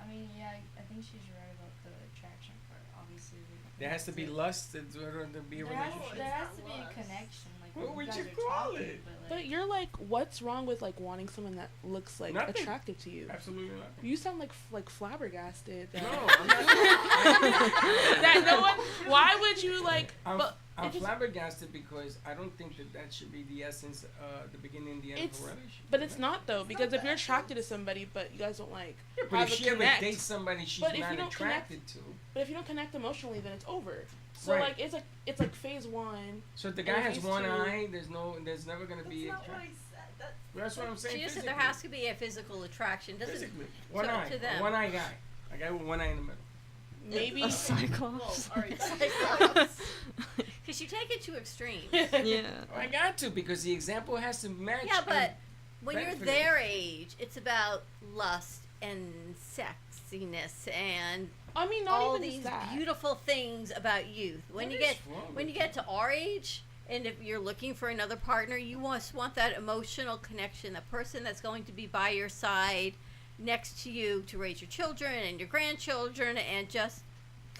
S9: I mean, yeah, I think she's right about the attraction part. Obviously,
S4: There has to be lust in order to be a relationship.
S9: There has to be a connection. Like
S4: What
S9: when
S4: would
S9: guys
S4: you
S9: are
S4: call
S9: talking,
S4: it?
S10: But you're like, what's wrong with like wanting someone that looks like
S4: Nothing.
S10: attractive to you?
S4: Absolutely nothing.
S10: You sound like flabbergasted. That,
S4: No, I'm not.
S10: that no one. Why would you like?
S4: I'm,
S10: But
S4: I'm
S10: just-
S4: flabbergasted because I don't think that should be the essence, the beginning and the end
S10: It's-
S4: of a relationship.
S10: But it's not though, because if you're attracted to somebody but you guys don't like
S4: But
S10: have
S4: if
S10: a
S4: she ever
S10: connect,
S4: dates somebody she's
S10: But if
S4: not
S10: you don't
S4: attracted to,
S10: but if you don't connect emotionally, then it's over. So
S4: Right.
S10: like it's like phase 1.
S4: so if the
S10: and
S4: guy has
S10: phase
S4: one
S10: 2
S4: eye, there's never gonna be
S11: That's not what I
S4: attraction.
S11: said.
S4: That's what I'm saying.
S2: She just said
S4: Physically.
S2: there has to be a physical attraction. Doesn't
S4: Physically, one
S2: to-
S4: eye,
S2: to them.
S4: one eye guy, a guy with one eye in the middle.
S10: Maybe
S8: A cyclops.
S2: Because you take it to extremes.
S8: Yeah.
S4: Well, I got to because the example has to match.
S2: Yeah, but
S4: and
S2: when you're
S4: benefit
S2: their age, it's about lust and sexiness and
S10: I mean not
S2: all
S10: even
S2: these
S10: that.
S2: beautiful things about youth. When
S4: What
S2: you
S4: is
S2: get
S4: wrong
S2: when
S4: with
S2: you get to our age, and if you're looking for another partner, you want that emotional connection, the person that's going to be by your side, next to you to raise your children and your grandchildren, and just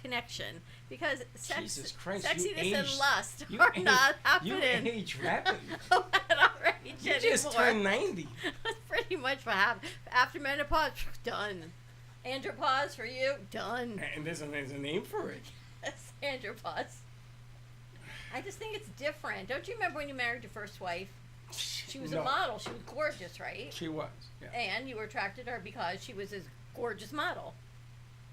S2: connection. Because
S4: Jesus Christ, you
S2: sexiness and
S4: aged-
S2: lust
S4: you
S2: are
S4: aged-
S2: not
S4: You
S2: happening
S4: age rapidly.
S2: at our age
S4: You
S2: anymore.
S4: just turned 90.
S2: That's pretty much what happened. After menopause, done. Andropause for you, done.
S4: And there's a name for it.
S2: That's andropause. I just think it's different. Don't you remember when you married your first wife? She was
S4: No.
S2: a model. She was gorgeous, right?
S4: She was. Yeah.
S2: And you were attracted to her because she was this gorgeous model.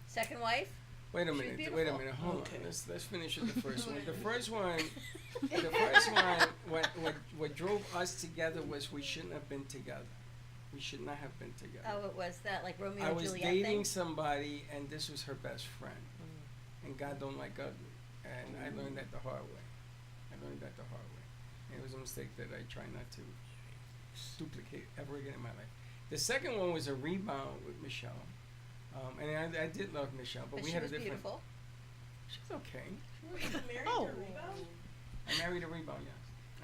S2: Second wife?
S4: Wait a
S2: She's
S4: minute.
S2: beautiful.
S4: Wait a minute. Hold
S10: Okay.
S4: on. Let's finish with the first one. The first one. What drove us together was we shouldn't have been together. We should not have been together.
S2: Oh, it was that like Romeo
S4: I
S2: and
S4: was
S2: Juliet
S4: dating
S2: thing?
S4: somebody, and this was her best friend. And God don't like ugly. And I learned that the hard way. And it was a mistake that I try not to duplicate ever again in my life. The second one was a rebound with Michelle. And I did love Michelle, but
S2: And
S4: we
S2: she
S4: had a
S2: was
S4: different.
S2: beautiful.
S4: She's okay.
S11: Oh.
S4: I married a rebound, yes.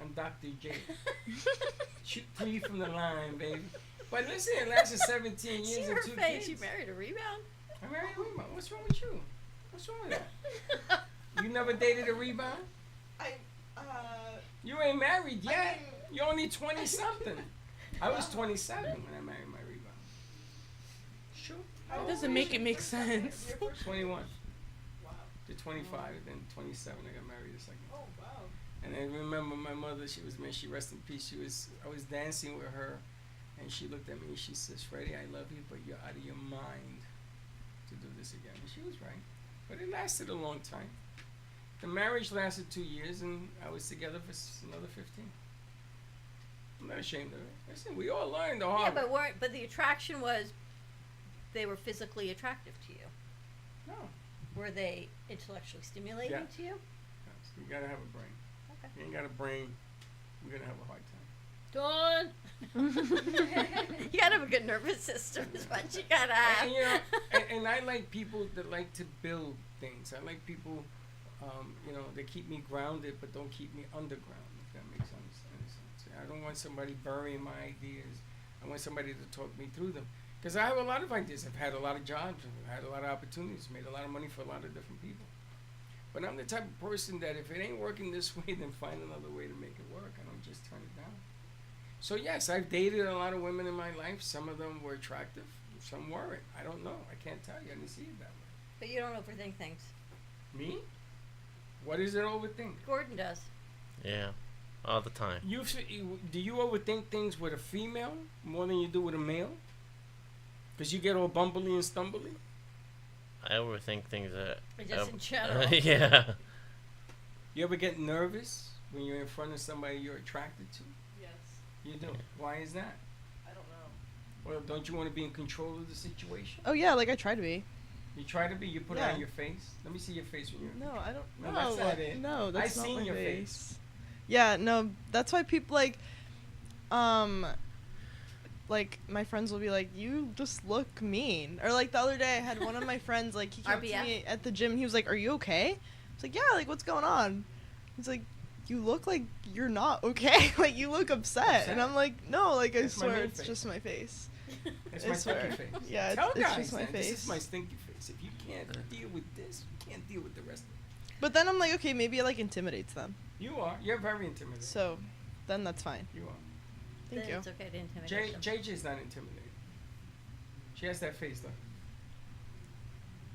S4: I'm Dr. J. Shoot 3 from the line, baby. But listen, it lasted 17
S2: See
S4: years and
S2: her
S4: 2
S2: face. You
S4: kids.
S2: married a rebound?
S4: I married a rebound. What's wrong with you? What's wrong with that? You never dated a rebound? You ain't married yet. You're only 20 something. I was 27 when I married my rebound. Sure.
S10: That doesn't make it make sense.
S4: 21. To 25, then 27. I got married a second.
S11: Oh wow.
S4: And I remember my mother. May she rest in peace. I was dancing with her, and she looked at me and she says, "Freddie, I love you, but you're out of your mind to do this again." And she was right. But it lasted a long time. The marriage lasted 2 years, and I was together for another 15. I'm not ashamed of it. Listen, we all learned the hard
S2: Yeah,
S4: way.
S2: but the attraction was they were physically attractive to you.
S4: No.
S2: Were they intellectually stimulating
S4: Yeah.
S2: to you?
S4: Yes, you gotta have a brain.
S2: Okay.
S4: You ain't got a brain, we're gonna have a hard time.
S2: Done. You gotta have a good nervous system is what you gotta have.
S4: And, you know, and I like people that like to build things. I like people, that keep me grounded but don't keep me underground, if that makes any sense. I don't want somebody burying my ideas. I want somebody to talk me through them. Because I have a lot of ideas. I've had a lot of jobs. I've had a lot of opportunities. Made a lot of money for a lot of different people. But I'm the type of person that if it ain't working this way, then find another way to make it work. I don't just turn it down. So yes, I've dated a lot of women in my life. Some of them were attractive. Some weren't. I don't know. I can't tell you. I didn't see it that way.
S2: But you don't overthink things.
S4: Me? What is it overthink?
S2: Gordon does.
S6: Yeah, all the time.
S4: Do you overthink things with a female more than you do with a male? Because you get all bumbly and stumbly?
S6: I overthink things that.
S2: Just in general.
S6: Yeah.
S4: You ever get nervous when you're in front of somebody you're attracted to?
S11: Yes.
S4: You do. Why is that?
S11: I don't know.
S4: Well, don't you want to be in control of the situation?
S11: Oh yeah, like I try to be.
S4: You try to be. You put it
S11: Yeah.
S4: on your face. Let me see your face when you're.
S11: No, I don't.
S4: No,
S11: No,
S4: that's not it.
S11: No, that's
S4: I
S11: not
S4: seen
S11: my
S4: your
S11: face. Yeah, no, that's why people like my friends will be like, "You just look mean." Or like the other day, I had one of my friends like he came up to
S2: RBF?
S11: me at the gym. He was like, "Are you okay?" I was like, "Yeah." Like, what's going on? He's like, "You look like you're not okay. Like you look upset." And I'm like, "No, like I
S4: That's my
S11: swear,
S4: main
S11: it's
S4: face.
S11: just my face."
S4: It's
S11: I
S4: my
S11: swear.
S4: stinky face.
S11: Yeah,
S4: Tell
S11: it's
S4: guys
S11: just my
S4: then, This
S11: face.
S4: is my stinky face. If you can't deal with this, you can't deal with the rest of it.
S11: But then I'm like, okay, maybe it like intimidates them.
S4: You are. You're very intimidating.
S11: So, then that's fine.
S4: You are.
S11: Thank
S2: Then
S11: you.
S2: It's okay to intimidate them.
S4: JJ's not intimidating. She has that face though.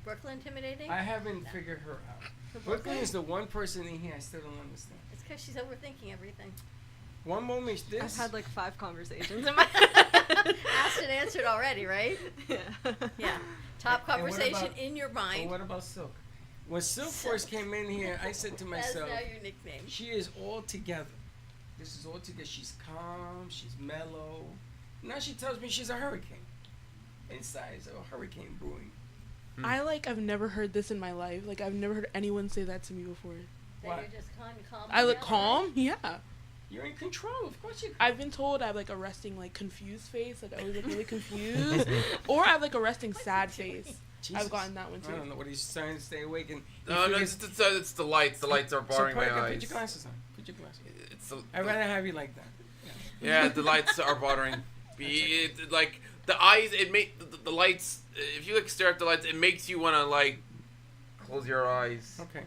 S2: Brooklyn intimidating?
S4: I haven't figured her out.
S2: for
S4: Brooklyn is the one person in here I still don't understand.
S2: It's because she's overthinking everything.
S4: One moment this.
S8: I've had like 5 conversations in my
S2: Asked and answered already, right?
S8: Yeah.
S2: Yeah. Top
S4: And what
S2: conversation
S4: about-
S2: in your
S4: And
S2: mind.
S4: what about Silk? When Silk first came in here, I said to
S2: That's
S4: myself,
S2: now your nickname.
S4: she is all together. This is all together. She's calm. She's mellow. Now she tells me she's a hurricane. Inside, so a hurricane brewing.
S10: I've never heard this in my life. Like, I've never heard anyone say that to me before.
S2: That
S4: What?
S2: you're just calm.
S10: I look
S2: together,
S10: calm? Yeah.
S4: You're in control. Of course you can.
S10: I've been told I have like a resting like confused face, like I always look really confused, or I have like a resting sad face.
S4: Jesus.
S10: I've gotten that one too.
S4: I don't know what he's trying to stay awake and.
S7: No, it's the lights. The lights are barring my
S4: Put
S7: eyes.
S4: your glasses on. Put your glasses on.
S7: It's
S4: I'd rather have you like that.
S7: Yeah, the lights are bothering. Like the eyes, it make the lights. If you like stare at the lights, it makes you wanna like close your eyes.
S4: Okay.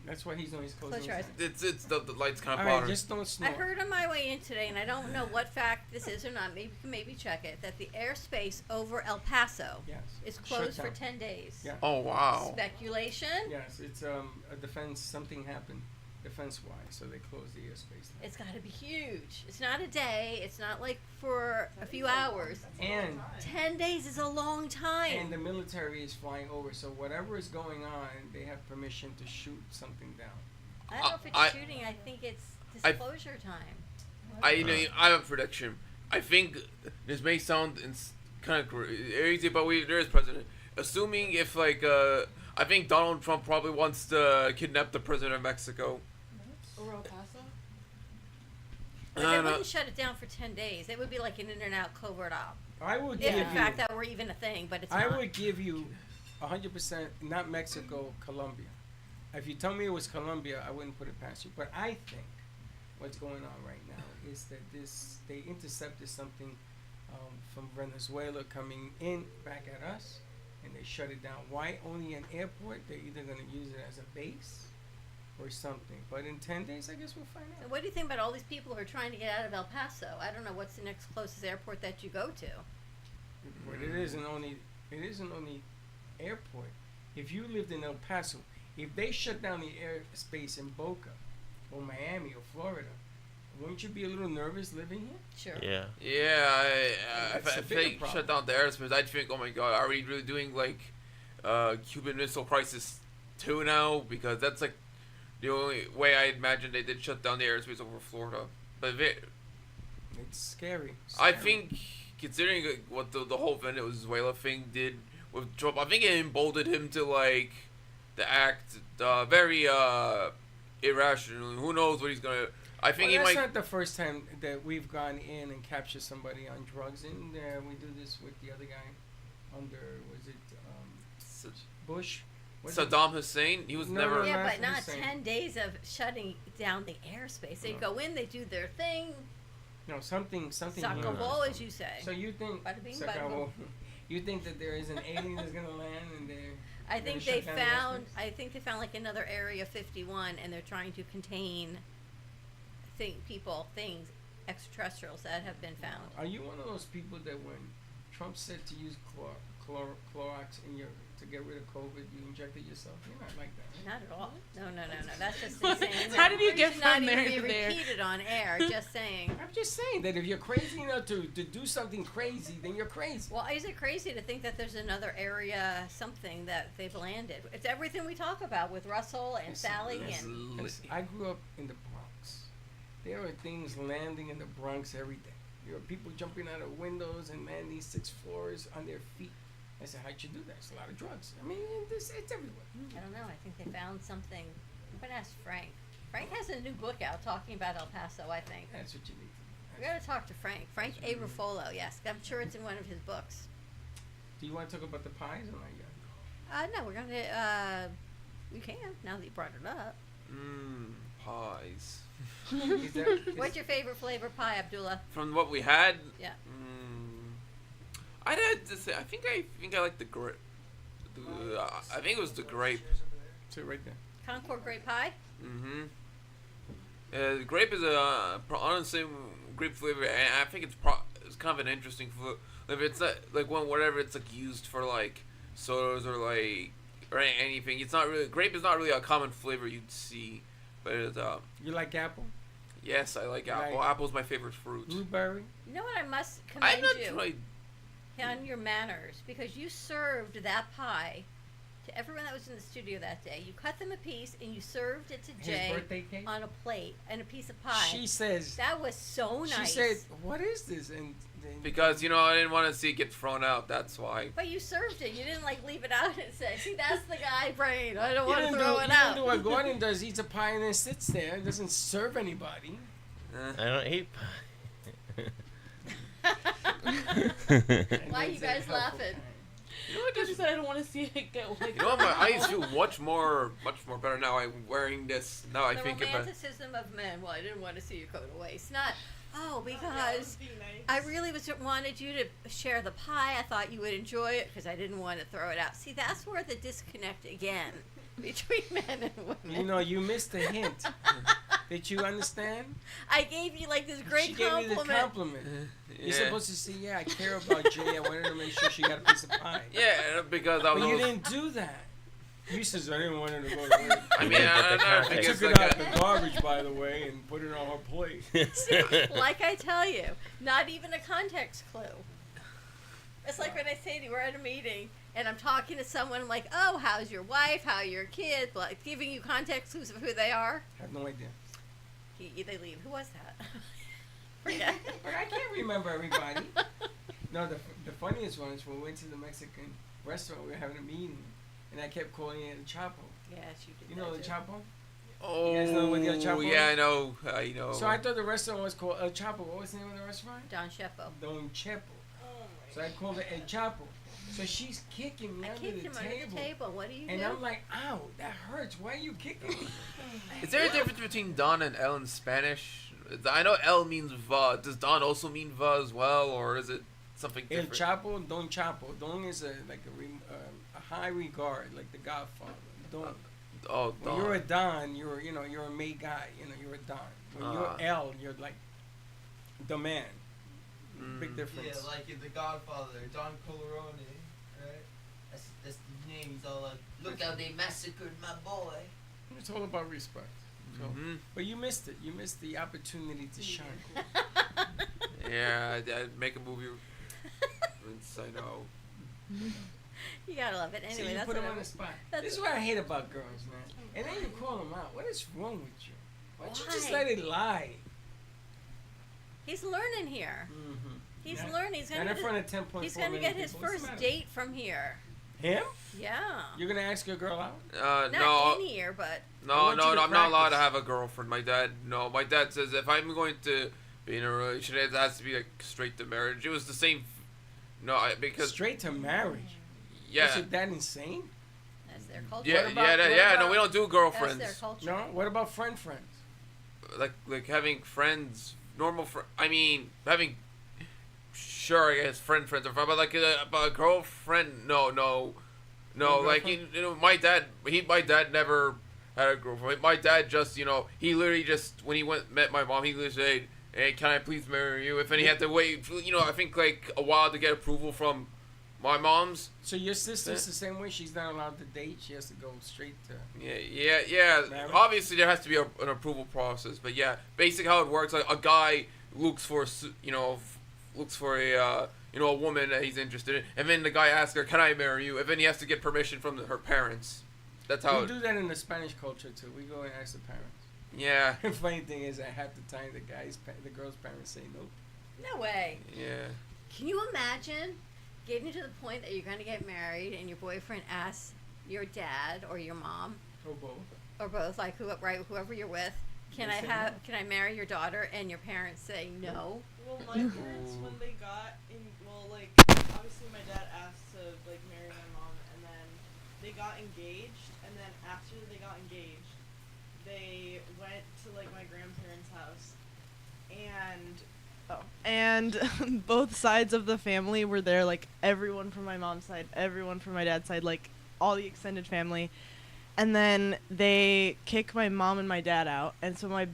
S7: That's
S4: why he's always closing
S2: Close your eyes.
S7: It's the lights kind of
S4: All right,
S7: bother.
S4: just don't
S2: I
S4: snort.
S2: heard on my way in today, and I don't know what fact this is or not. Maybe you can maybe check it. That the airspace over El Paso
S4: Yes.
S2: is
S4: Shut
S2: closed for
S4: down.
S2: 10 days.
S4: Yeah.
S7: Oh wow.
S2: Speculation.
S4: Yes, it's a defense. Something happened, defense-wise, so they closed the airspace. Down.
S2: It's got to be huge. It's not a day. It's not like for a few hours.
S4: And
S2: 10 days is a long time.
S4: and the military is flying over, so whatever is going on, they have permission to shoot something down.
S2: I don't know if it's shooting. I think it's disclosure time.
S7: I have a prediction. I think this may sound kind of crazy, but there is president. Assuming if I think Donald Trump probably wants to kidnap the president of Mexico.
S10: Or El Paso?
S2: But they wouldn't shut it down for 10 days. It would be like an in and out covert op.
S4: I would
S2: If
S4: give
S2: in
S4: you.
S2: fact that were even a thing, but it's
S4: I
S2: not.
S4: would give you 100%, not Mexico, Colombia. If you tell me it was Colombia, I wouldn't put it past you. But I think what's going on right now is that they intercepted something from Venezuela coming in back at us, and they shut it down. Why only an airport? They're either going to use it as a base or something. But in 10 days, I guess we'll find out.
S2: And what do you think about all these people who are trying to get out of El Paso? I don't know what's the next closest airport that you go to.
S4: But it isn't only airport. If you lived in El Paso, if they shut down the airspace in Boca or Miami or Florida, wouldn't you be a little nervous living here?
S2: Sure.
S6: Yeah.
S7: Yeah,
S4: That's a
S7: if
S4: bigger
S7: they
S4: problem.
S7: shut down the airspace, I'd think, oh my god, are we really doing like Cuban Missile Crisis 2 now? Because that's like the only way I imagine they did shut down the airspace over Florida. But
S4: It's scary.
S7: I think, considering what the whole Venezuela thing did with Trump, I think it emboldened him to like to act very irrational. Who knows what he's gonna? I think he
S4: that's
S7: might.
S4: not the first time that we've gone in and captured somebody on drugs, and we do this with the other guy under Bush? Was it-
S7: Saddam Hussein, he was
S4: No,
S7: never.
S4: no,
S2: Yeah,
S4: That's
S2: but not
S4: insane.
S2: 10 days of shutting down the airspace. They
S4: No.
S2: go in, they do their thing.
S4: No, something.
S2: Sacabo, as you say.
S4: So you think?
S2: Bada bing, bada
S4: Sacabo.
S2: boom.
S4: You think that there is an alien that's gonna land and they're?
S2: I
S4: gonna
S2: think
S4: shut
S2: they
S4: down the
S2: found.
S4: airspace?
S2: I think they found like another Area 51, and they're trying to contain things, extraterrestrials that have been found.
S4: Are you one of those people that when Trump said to use Clorox to get rid of COVID, you injected yourself? You're not like that. Right?
S2: Not at all. No. That's just insane.
S10: How did you
S2: It
S10: get
S2: should not
S10: from there
S2: even be
S10: to there?
S2: repeated on air. Just saying.
S4: I'm just saying that if you're crazy enough to do something crazy, then you're crazy.
S2: Well, is it crazy to think that there's another area something that they've landed? It's everything we talk about with Russell and Sally and.
S4: Listen, I grew up in the Bronx. There are things landing in the Bronx every day. There are people jumping out of windows and landing 6 floors on their feet. I said, how'd you do that? It's a lot of drugs. I mean, it's everywhere.
S2: I don't know. I think they found something. I'm gonna ask Frank. Frank has a new book out talking about El Paso. I think.
S4: That's what you need to do.
S2: We gotta talk to Frank. Frank A. Ruffolo. Yes, I'm sure it's in one of his books.
S4: Do you want to talk about the pies or not yet?
S2: No, we're gonna. We can now that you brought it up.
S7: Pies.
S2: What's your favorite flavor pie, Abdullah?
S7: From what we had.
S2: Yeah.
S7: I'd have to say, I think I like the grape. I think it was the grape.
S4: So right there.
S2: Concord grape pie.
S7: The grape is honestly grape flavor, and I think it's kind of an interesting flavor. It's whatever it's like used for like sodas or like or anything. It's not really grape is not really a common flavor you'd see, but it's
S4: You like apple?
S7: yes, I like apple.
S4: Right.
S7: Apple's my favorite fruit.
S4: Blueberry?
S2: You know what? I must
S7: I've
S2: commend
S7: not
S2: you
S7: tried.
S2: on your manners because you served that pie to everyone that was in the studio that day. You cut them a piece and you served it to
S4: His
S2: Jay
S4: birthday cake?
S2: on a plate and a piece of pie.
S4: She says.
S2: That was so nice.
S4: She said, "What is this?" And then,
S7: Because I didn't want to see it get thrown out. That's why.
S2: But you served it. You didn't like leave it out and say, "See, that's the guy brain. I don't
S4: you
S2: want to
S4: didn't
S2: throw
S4: do,
S2: it
S4: you
S2: out."
S4: didn't do what Gordon does. Eats a pie and then sits there. Doesn't serve anybody.
S6: I don't eat pie.
S4: And
S2: Why are you
S4: that's a
S2: guys
S4: helpful
S2: laughing?
S4: kind.
S10: You know, because you said I don't want to see it get like.
S7: You know what? My eyes feel much more better now. I'm wearing this. Now I
S2: The
S7: think about.
S2: romanticism of men. Well, I didn't want to see you go to waste. Not, because I really wanted you to share the pie. I thought you would enjoy it because I didn't want to throw it out. See, that's where the disconnect again between men and women.
S4: You missed the hint. Did you understand?
S2: I gave you like this
S4: She
S2: great
S4: gave you the
S2: compliment.
S4: compliment.
S7: Yeah.
S4: You're supposed to say, "Yeah, I care about Jay. I wanted to make sure she got a piece of pie."
S7: Yeah, because I
S4: But
S7: was.
S4: you didn't do that. You says, "I didn't want her to go to work."
S7: I mean, I
S4: I
S7: think
S4: took
S7: it's
S4: it
S7: like
S4: out
S7: a,
S4: the garbage, by the way, and put it on her plate.
S2: Like I tell you, not even a context clue. It's like when I say to you, we're at a meeting and I'm talking to someone, I'm like, "Oh, how's your wife? How are your kids?" Like giving you context clues of who they are.
S4: I have no idea.
S2: They leave. Who was that? Forget.
S4: I can't remember everybody. No, the funniest one is when we went to the Mexican restaurant. We were having a meeting, and I kept calling it El Chapo.
S2: Yes, you did.
S4: You know
S2: that
S4: the
S2: too.
S4: Chapo?
S7: oh,
S4: You guys know what the El Chapo
S7: yeah,
S4: is?
S7: I know. I know.
S4: So I thought the restaurant was called El Chapo. What was the name of the restaurant?
S2: Don Chepo.
S4: Don Chepo. So I called it El Chapo. So she's kicking me
S2: I
S4: under
S2: kicked
S4: the
S2: him under the table. What do you
S4: And
S2: do?
S4: I'm like, "Ow, that hurts. Why are you kicking me?"
S7: Is there a difference between Don and El in Spanish? I know El means va. Does Don also mean va as well, or is it something
S4: El
S7: different?
S4: Chapo, Don Chapo. Don is a high regard, like the Godfather. Don.
S7: Oh,
S4: When
S7: Don.
S4: you're a Don, you're a made guy. You're a Don. When you're L, you're like the man. Big difference.
S12: Yeah, like in The Godfather, Don Corleone, right? That's the name. He's all like, "Look how they massacred my boy."
S4: It's all about respect. So,
S7: Mhm.
S4: but you missed it. You missed the opportunity to shine.
S7: Yeah, I'd make a movie. I know.
S2: You gotta love it. Anyway,
S4: See, you
S2: that's
S4: put
S2: what
S4: them
S2: I
S4: on the
S2: was-
S4: spot.
S2: that's
S4: This is what I hate about girls, man. And then you call them out. What is wrong with you? Why don't you just
S2: Why?
S4: let it lie?
S2: He's learning here.
S4: Mm-hmm.
S2: He's
S4: Not-
S2: learning. He's
S4: not
S2: gonna
S4: in front of 10.4
S2: He's gonna
S4: million
S2: get his
S4: people. What's the
S2: first
S4: matter?
S2: date from here.
S4: Him?
S2: Yeah.
S4: You're gonna ask your girl out?
S2: Not
S7: No.
S2: in here, but
S4: I
S7: No,
S4: want you to
S7: I'm not allowed to
S4: practice.
S7: have a girlfriend. My dad says if I'm going to be in a relationship, it has to be like straight to marriage. It was the same. Because
S4: Straight to marriage.
S7: yeah,
S4: Is that insane?
S2: that's their culture.
S7: yeah,
S4: What about- what
S7: no,
S4: about-
S7: we don't do
S2: That's
S7: girlfriends.
S2: their culture.
S4: No. What about friends?
S7: Like having friends, normal friend. I mean, having. Sure, I guess friends are fine, but like a girlfriend, no. Like my dad never had a girlfriend. My dad just, he literally just when he met my mom, he literally said, "Hey, can I please marry you?" If and he had to wait, I think like a while to get approval from my mom's.
S4: So your sister's the same way. She's not allowed to date. She has to go straight to.
S7: Yeah.
S4: Marriage?
S7: Obviously, there has to be an approval process, but yeah, basically how it works, like a guy looks for a woman that he's interested in, and then the guy asks her, "Can I marry you?" And then he has to get permission from her parents. That's how.
S4: We do that in the Spanish culture too. We go and ask the parents.
S7: Yeah.
S4: The funny thing is, that half the time the girl's parents say nope.
S2: No way.
S7: Yeah.
S2: Can you imagine getting to the point that you're going to get married and your boyfriend asks your dad or your mom
S4: Or both.
S2: or both, like whoever you're with, can
S4: They say
S2: I marry your daughter? And your parents say no.
S11: Well, my parents, when they got in, obviously my dad asked to, marry my mom, and then they got engaged, and then after they got engaged, they went to, my grandparents' house, and both sides of the family were there, everyone from my mom's side, everyone from my dad's side, all the extended family, and then they kick my mom and my dad out, and so my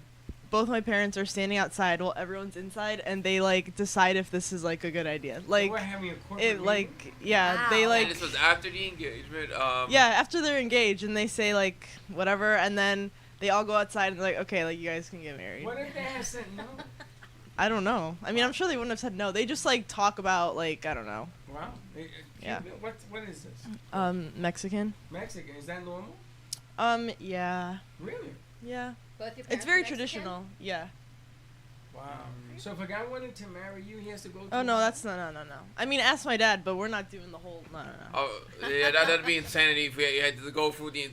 S11: both my parents are standing outside while everyone's inside, and they like decide if this is like a good idea. Like
S4: we're having a corporate
S11: it, like yeah, they like.
S7: And this was after the engagement.
S11: Yeah, after they're engaged, and they say like whatever, and then they all go outside and they're like, okay, like you guys can get married.
S4: What if they had said no?
S11: I don't know. I mean, I'm sure they wouldn't have said no. They just like talk about like I don't know.
S4: Wow.
S11: Yeah.
S4: What is this?
S11: Mexican.
S4: Mexican. Is that normal?
S11: Yeah.
S4: Really?
S11: Yeah.
S2: Both your
S11: It's
S2: parents
S11: very
S2: Mexican?
S11: traditional. Yeah.
S4: Wow. So if a guy wanted to marry you, he has to go.
S11: Oh no, that's no. I mean, ask my dad, but we're not doing the whole. No.
S7: Oh yeah, that'd be insanity if you had to go through the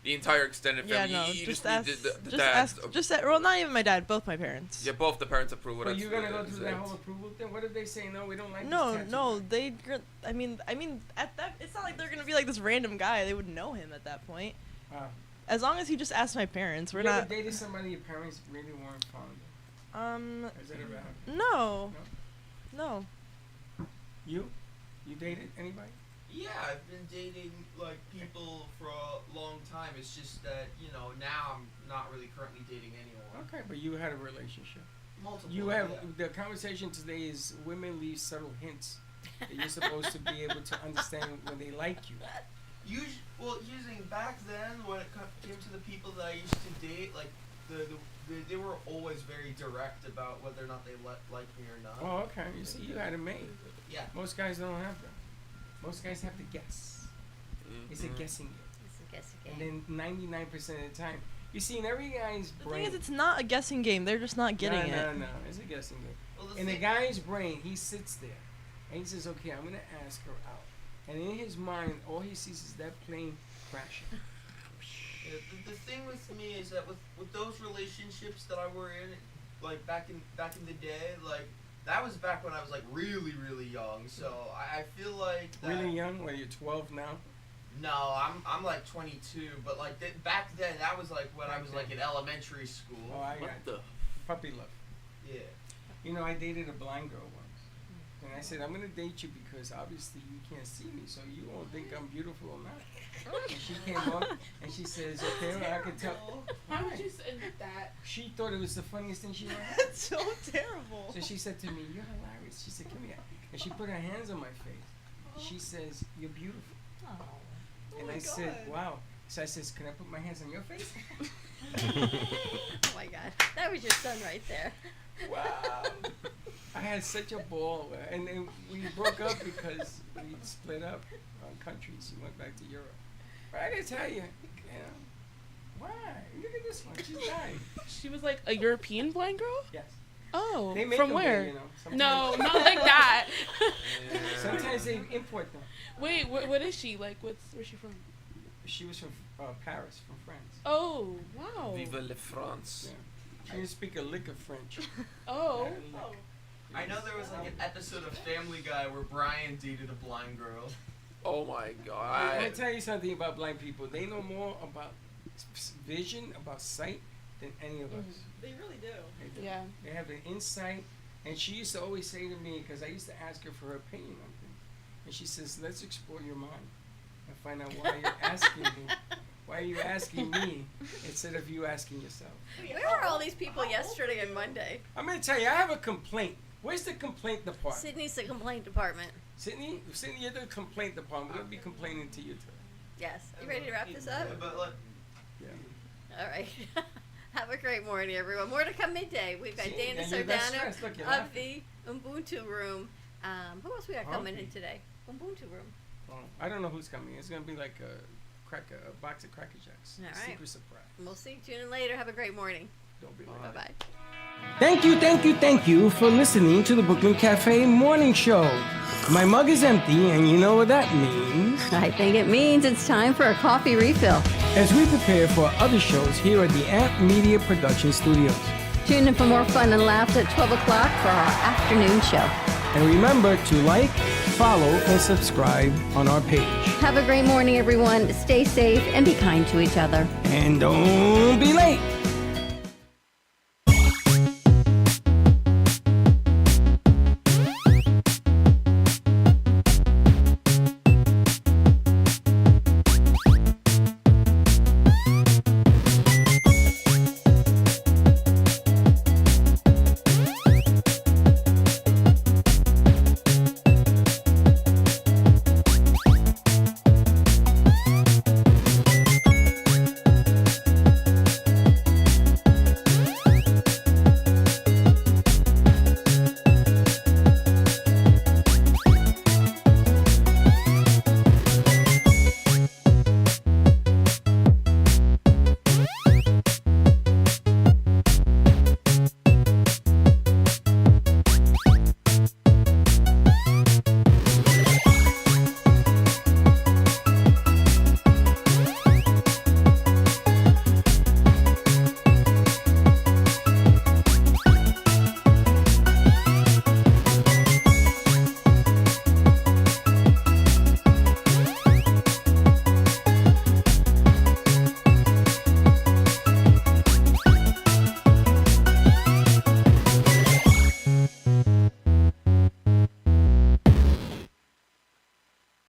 S7: entire extended
S11: Yeah,
S7: family.
S11: no.
S7: You
S11: Just
S7: need
S11: ask.
S7: the
S11: Just
S7: dads.
S11: ask. Just well, not even my dad. Both my parents.
S7: Yeah, both the parents approve.
S4: But you're gonna go through that whole approval thing. What if they say no? We don't like.
S11: No,
S4: this tattoo?
S11: no. I mean, at that, it's not like they're gonna be like this random guy. They would know him at that point.
S4: Wow.
S11: As long as he just asked my parents, we're
S4: you
S11: not.
S4: ever dated somebody your parents really weren't fond of? Is that ever happened?
S11: No.
S4: You dated anybody?
S12: Yeah, I've been dating like people for a long time. It's just that now I'm not really currently dating anyone.
S4: Okay, but you had a relationship.
S12: Multiple.
S4: You have
S12: yeah.
S4: the conversation today is women leave subtle hints that you're supposed to be able to understand when they like you.
S12: Using back then when it came to the people that I used to date, like they were always very direct about whether or not they like me or not.
S4: Oh, okay. You see, you had a mate.
S12: Yeah.
S4: Most guys don't have that. Most guys have to guess. It's a guessing game.
S2: It's a guessing game.
S4: And then 99% of the time, you see in every guy's
S11: The
S4: brain.
S11: thing is, it's not a guessing game. They're just not getting it.
S4: No, it's a guessing game.
S12: Well,
S4: In the guy's brain, he sits there and he says, "Okay, I'm gonna ask her out." And in his mind, all he sees is that plane crashing.
S12: Yeah, the thing with me is that with those relationships that I were in, like back in the day, like that was back when I was like really really young. So I feel like that,
S4: Really young? What, you're 12 now?
S12: No, I'm like 22, but like back then that was like when I was like in elementary school.
S4: Oh, I got the puppy love.
S12: Yeah.
S4: You know, I dated a blind girl once. And I said, I'm going to date you because obviously you can't see me, so you won't think I'm beautiful or not. And she came up and she says, okay, well, I can tell.
S10: Why would you say that?
S4: She thought it was the funniest thing she ever heard.
S11: That's so terrible.
S4: So she said to me, you're hilarious. She said, come here. And she put her hands on my face. She says, you're beautiful. And I said, wow. So I says, can I put my hands on your face?
S2: Oh my God, that was your son right there.
S4: Wow. I had such a ball. And then we broke up because we split up on countries. She went back to Europe. But I gotta tell you, why? Look at this one. She's dying.
S10: She was like a European blind girl?
S4: Yes.
S10: Oh,
S4: They make
S10: from
S4: them
S10: where?
S4: there,
S10: No,
S4: sometimes.
S10: not like that.
S4: Sometimes they import them.
S10: Wait, what is she? Like, where's she from?
S4: She was from Paris, from France.
S10: Oh, wow.
S7: Vive la France.
S4: Yeah. She didn't speak a lick of French.
S10: Oh.
S12: I know there was like an episode of Family Guy where Brian dated a blind girl.
S7: Oh my
S4: I'm
S7: God.
S4: gonna tell you something about blind people. They know more about vision, about sight, than any of us.
S11: They really do.
S4: They do.
S10: Yeah.
S4: They have an insight. And she used to always say to me, because I used to ask her for her opinion on things, and she says, let's explore your mind and find out why you're asking me. Why are you asking me instead of you asking yourself?
S2: Where were all these people yesterday and Monday?
S4: I'm going to tell you, I have a complaint. Where's the complaint department?
S2: Sydney's the complaint department.
S4: Sydney, you're the complaint department. We're going to be complaining to you today.
S2: Yes. You ready to wrap this up?
S12: But like,
S4: Yeah.
S2: All right. Have a great morning, everyone. More to come midday. We've got
S4: See,
S2: Dana
S4: and you got
S2: Sardano
S4: stressed. Look, you're
S2: of the Ubuntu room. Who else we got coming in today? Ubuntu room.
S4: Oh, I don't know who's coming. It's going to be like a box of Cracker Jacks.
S2: All right.
S4: Secret surprise.
S2: We'll see. Tune in later. Have a great morning.
S4: Don't be late.
S2: Bye-bye.
S3: Thank you for listening to the Brooklyn Cafe Morning Show. My mug is empty, and you know what that means.
S2: I think it means it's time for a coffee refill.
S3: As we prepare for other shows here at the Amp Media Production Studios.
S2: Tune in for more fun and laughs at 12 o'clock for our afternoon show.
S3: And remember to like, follow, and subscribe on our page.
S2: Have a great morning, everyone. Stay safe and be kind to each other.
S3: And don't be late.